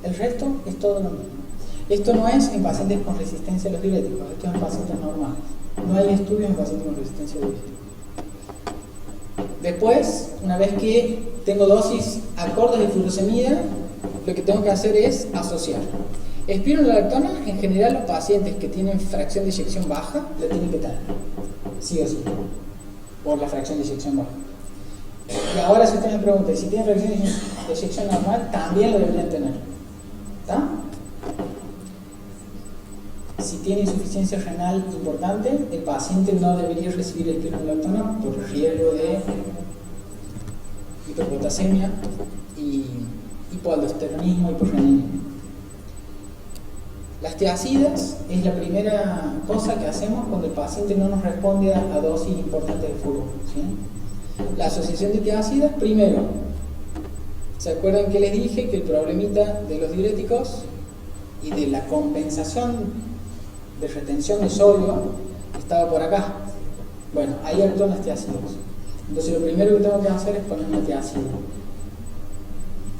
El resto es todo lo mismo. Esto no es en pacientes con resistencia a los diuréticos, esto es en pacientes normales. No hay estudios en pacientes con resistencia a diuréticos. Después, una vez que tengo dosis acordes de furosemida, lo que tengo que hacer es asociar. Espironolactona, en general los pacientes que tienen fracción de eyección baja, la tienen que tener, sí o sí, por la fracción de eyección baja. Y ahora si usted me pregunta, si tienen fracción de eyección normal, también lo deberían tener. ¿Está? Si tiene insuficiencia renal importante, el paciente no debería recibir espironolactona por riesgo de hiperpotasemia y hipoaldosteronismo y hiporrenismo. Las tiacidas es la primera cosa que hacemos cuando el paciente no nos responde a dosis importantes de furo, ¿sí? La asociación de tiacidas, primero, ¿se acuerdan que les dije que el problemita de los diuréticos y de la compensación de retención de sodio estaba por acá? Bueno, ahí actúan las tiacidas. Entonces lo primero que tengo que hacer es poner una tiacida.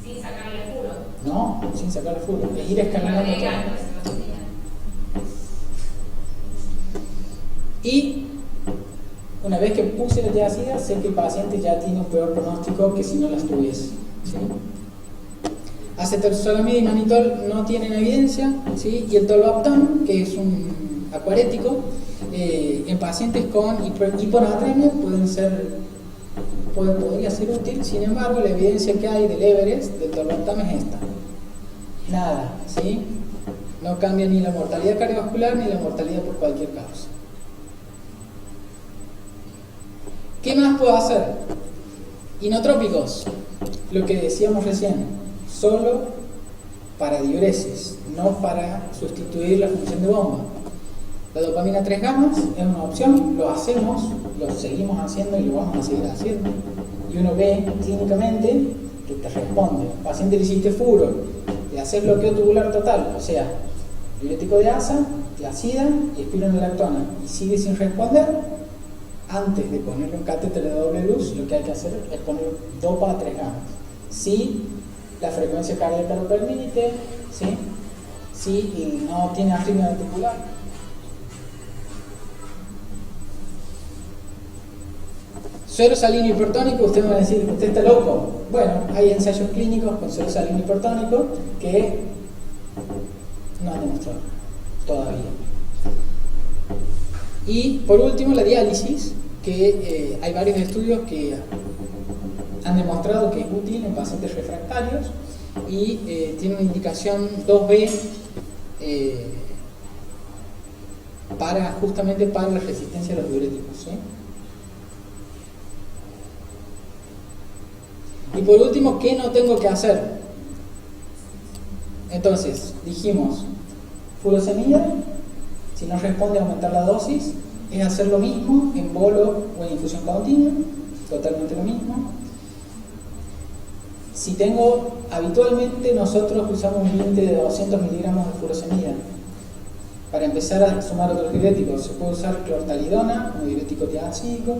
Sin sacarle furo. No, sin sacarle furo, es ir escalonando todo. Y una vez que puse la tiacida, sé que el paciente ya tiene un peor pronóstico que si no las tuviese, ¿sí? Acetilsalamida y manitol no tienen evidencia, ¿sí? Y el tolvaptán, que es un acuarético, en pacientes con hiponatremia podría ser útil. Sin embargo, la evidencia que hay del Everest, del tolvaptán, es esta. Nada, ¿sí? No cambia ni la mortalidad cardiovascular ni la mortalidad por cualquier causa. ¿Qué más puedo hacer? Inotrópicos, lo que decíamos recién, solo para diuresis, no para sustituir la función de bomba. La dopamina 3 gamas es una opción, lo hacemos, lo seguimos haciendo y lo vamos a seguir haciendo. Y uno ve clínicamente que te responde. Paciente le hiciste furo, le haces bloqueo tubular total, o sea, diurético de asa, tiacida y espironolactona, y sigue sin responder. Antes de ponerle un catéter de doble luz, lo que hay que hacer es poner dopa a 3 gamas. Si la frecuencia cardíaca lo permite, ¿sí? Si no tiene arritmia ventricular. Suero salino hipertónico, usted me va a decir, usted está loco. Bueno, hay ensayos clínicos con suero salino hipertónico que no han demostrado todavía. Y por último, la diálisis, que hay varios estudios que han demostrado que es útil en pacientes refractarios y tiene una indicación 2B justamente para la resistencia a los diuréticos, ¿sí? Y por último, ¿qué no tengo que hacer? Entonces, dijimos, furosemida, si no responde a aumentar la dosis, es hacer lo mismo en bolo o en infusión continua, totalmente lo mismo. Si tengo, habitualmente nosotros usamos un límite de 200 miligramos de furosemida. Para empezar a sumar otros diuréticos, se puede usar clortalidona, un diurético tiazídico,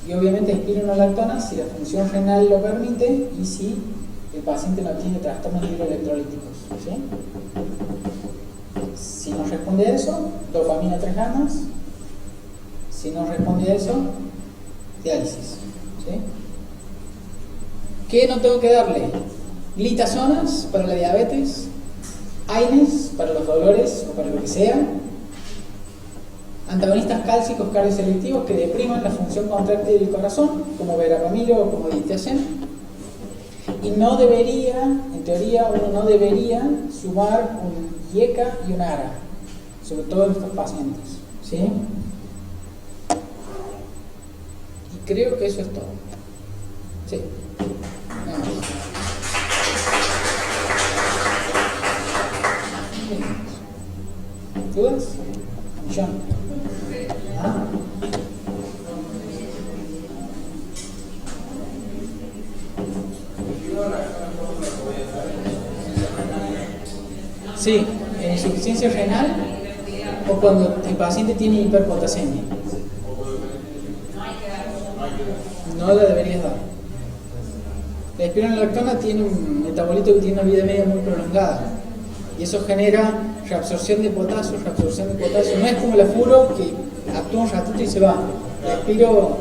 y obviamente espironolactona si la función renal lo permite y si el paciente no tiene trastornos hidroelectrolíticos, ¿sí? Si no responde a eso, dopamina 3 gamas. Si no responde a eso, diálisis, ¿sí? ¿Qué no tengo que darle? Glitazonas para la diabetes, AINES para los dolores o para lo que sea, antagonistas cálcicos cardioselectivos que depriman la función contráctil del corazón, como verapamilo o como distiacén. Y no debería, en teoría, uno no debería sumar un IECA y un ARA, sobre todo en estos pacientes, ¿sí? Y creo que eso es todo. Sí. ¿Dudas? John. ¿Ah? Sí, en insuficiencia renal o cuando el paciente tiene hiperpotasemia. No la deberías dar. La espironolactona tiene un metabolito que tiene una vida media muy prolongada y eso genera reabsorción de potasio. No es como la furo que actúa un ratito y se va. La espiro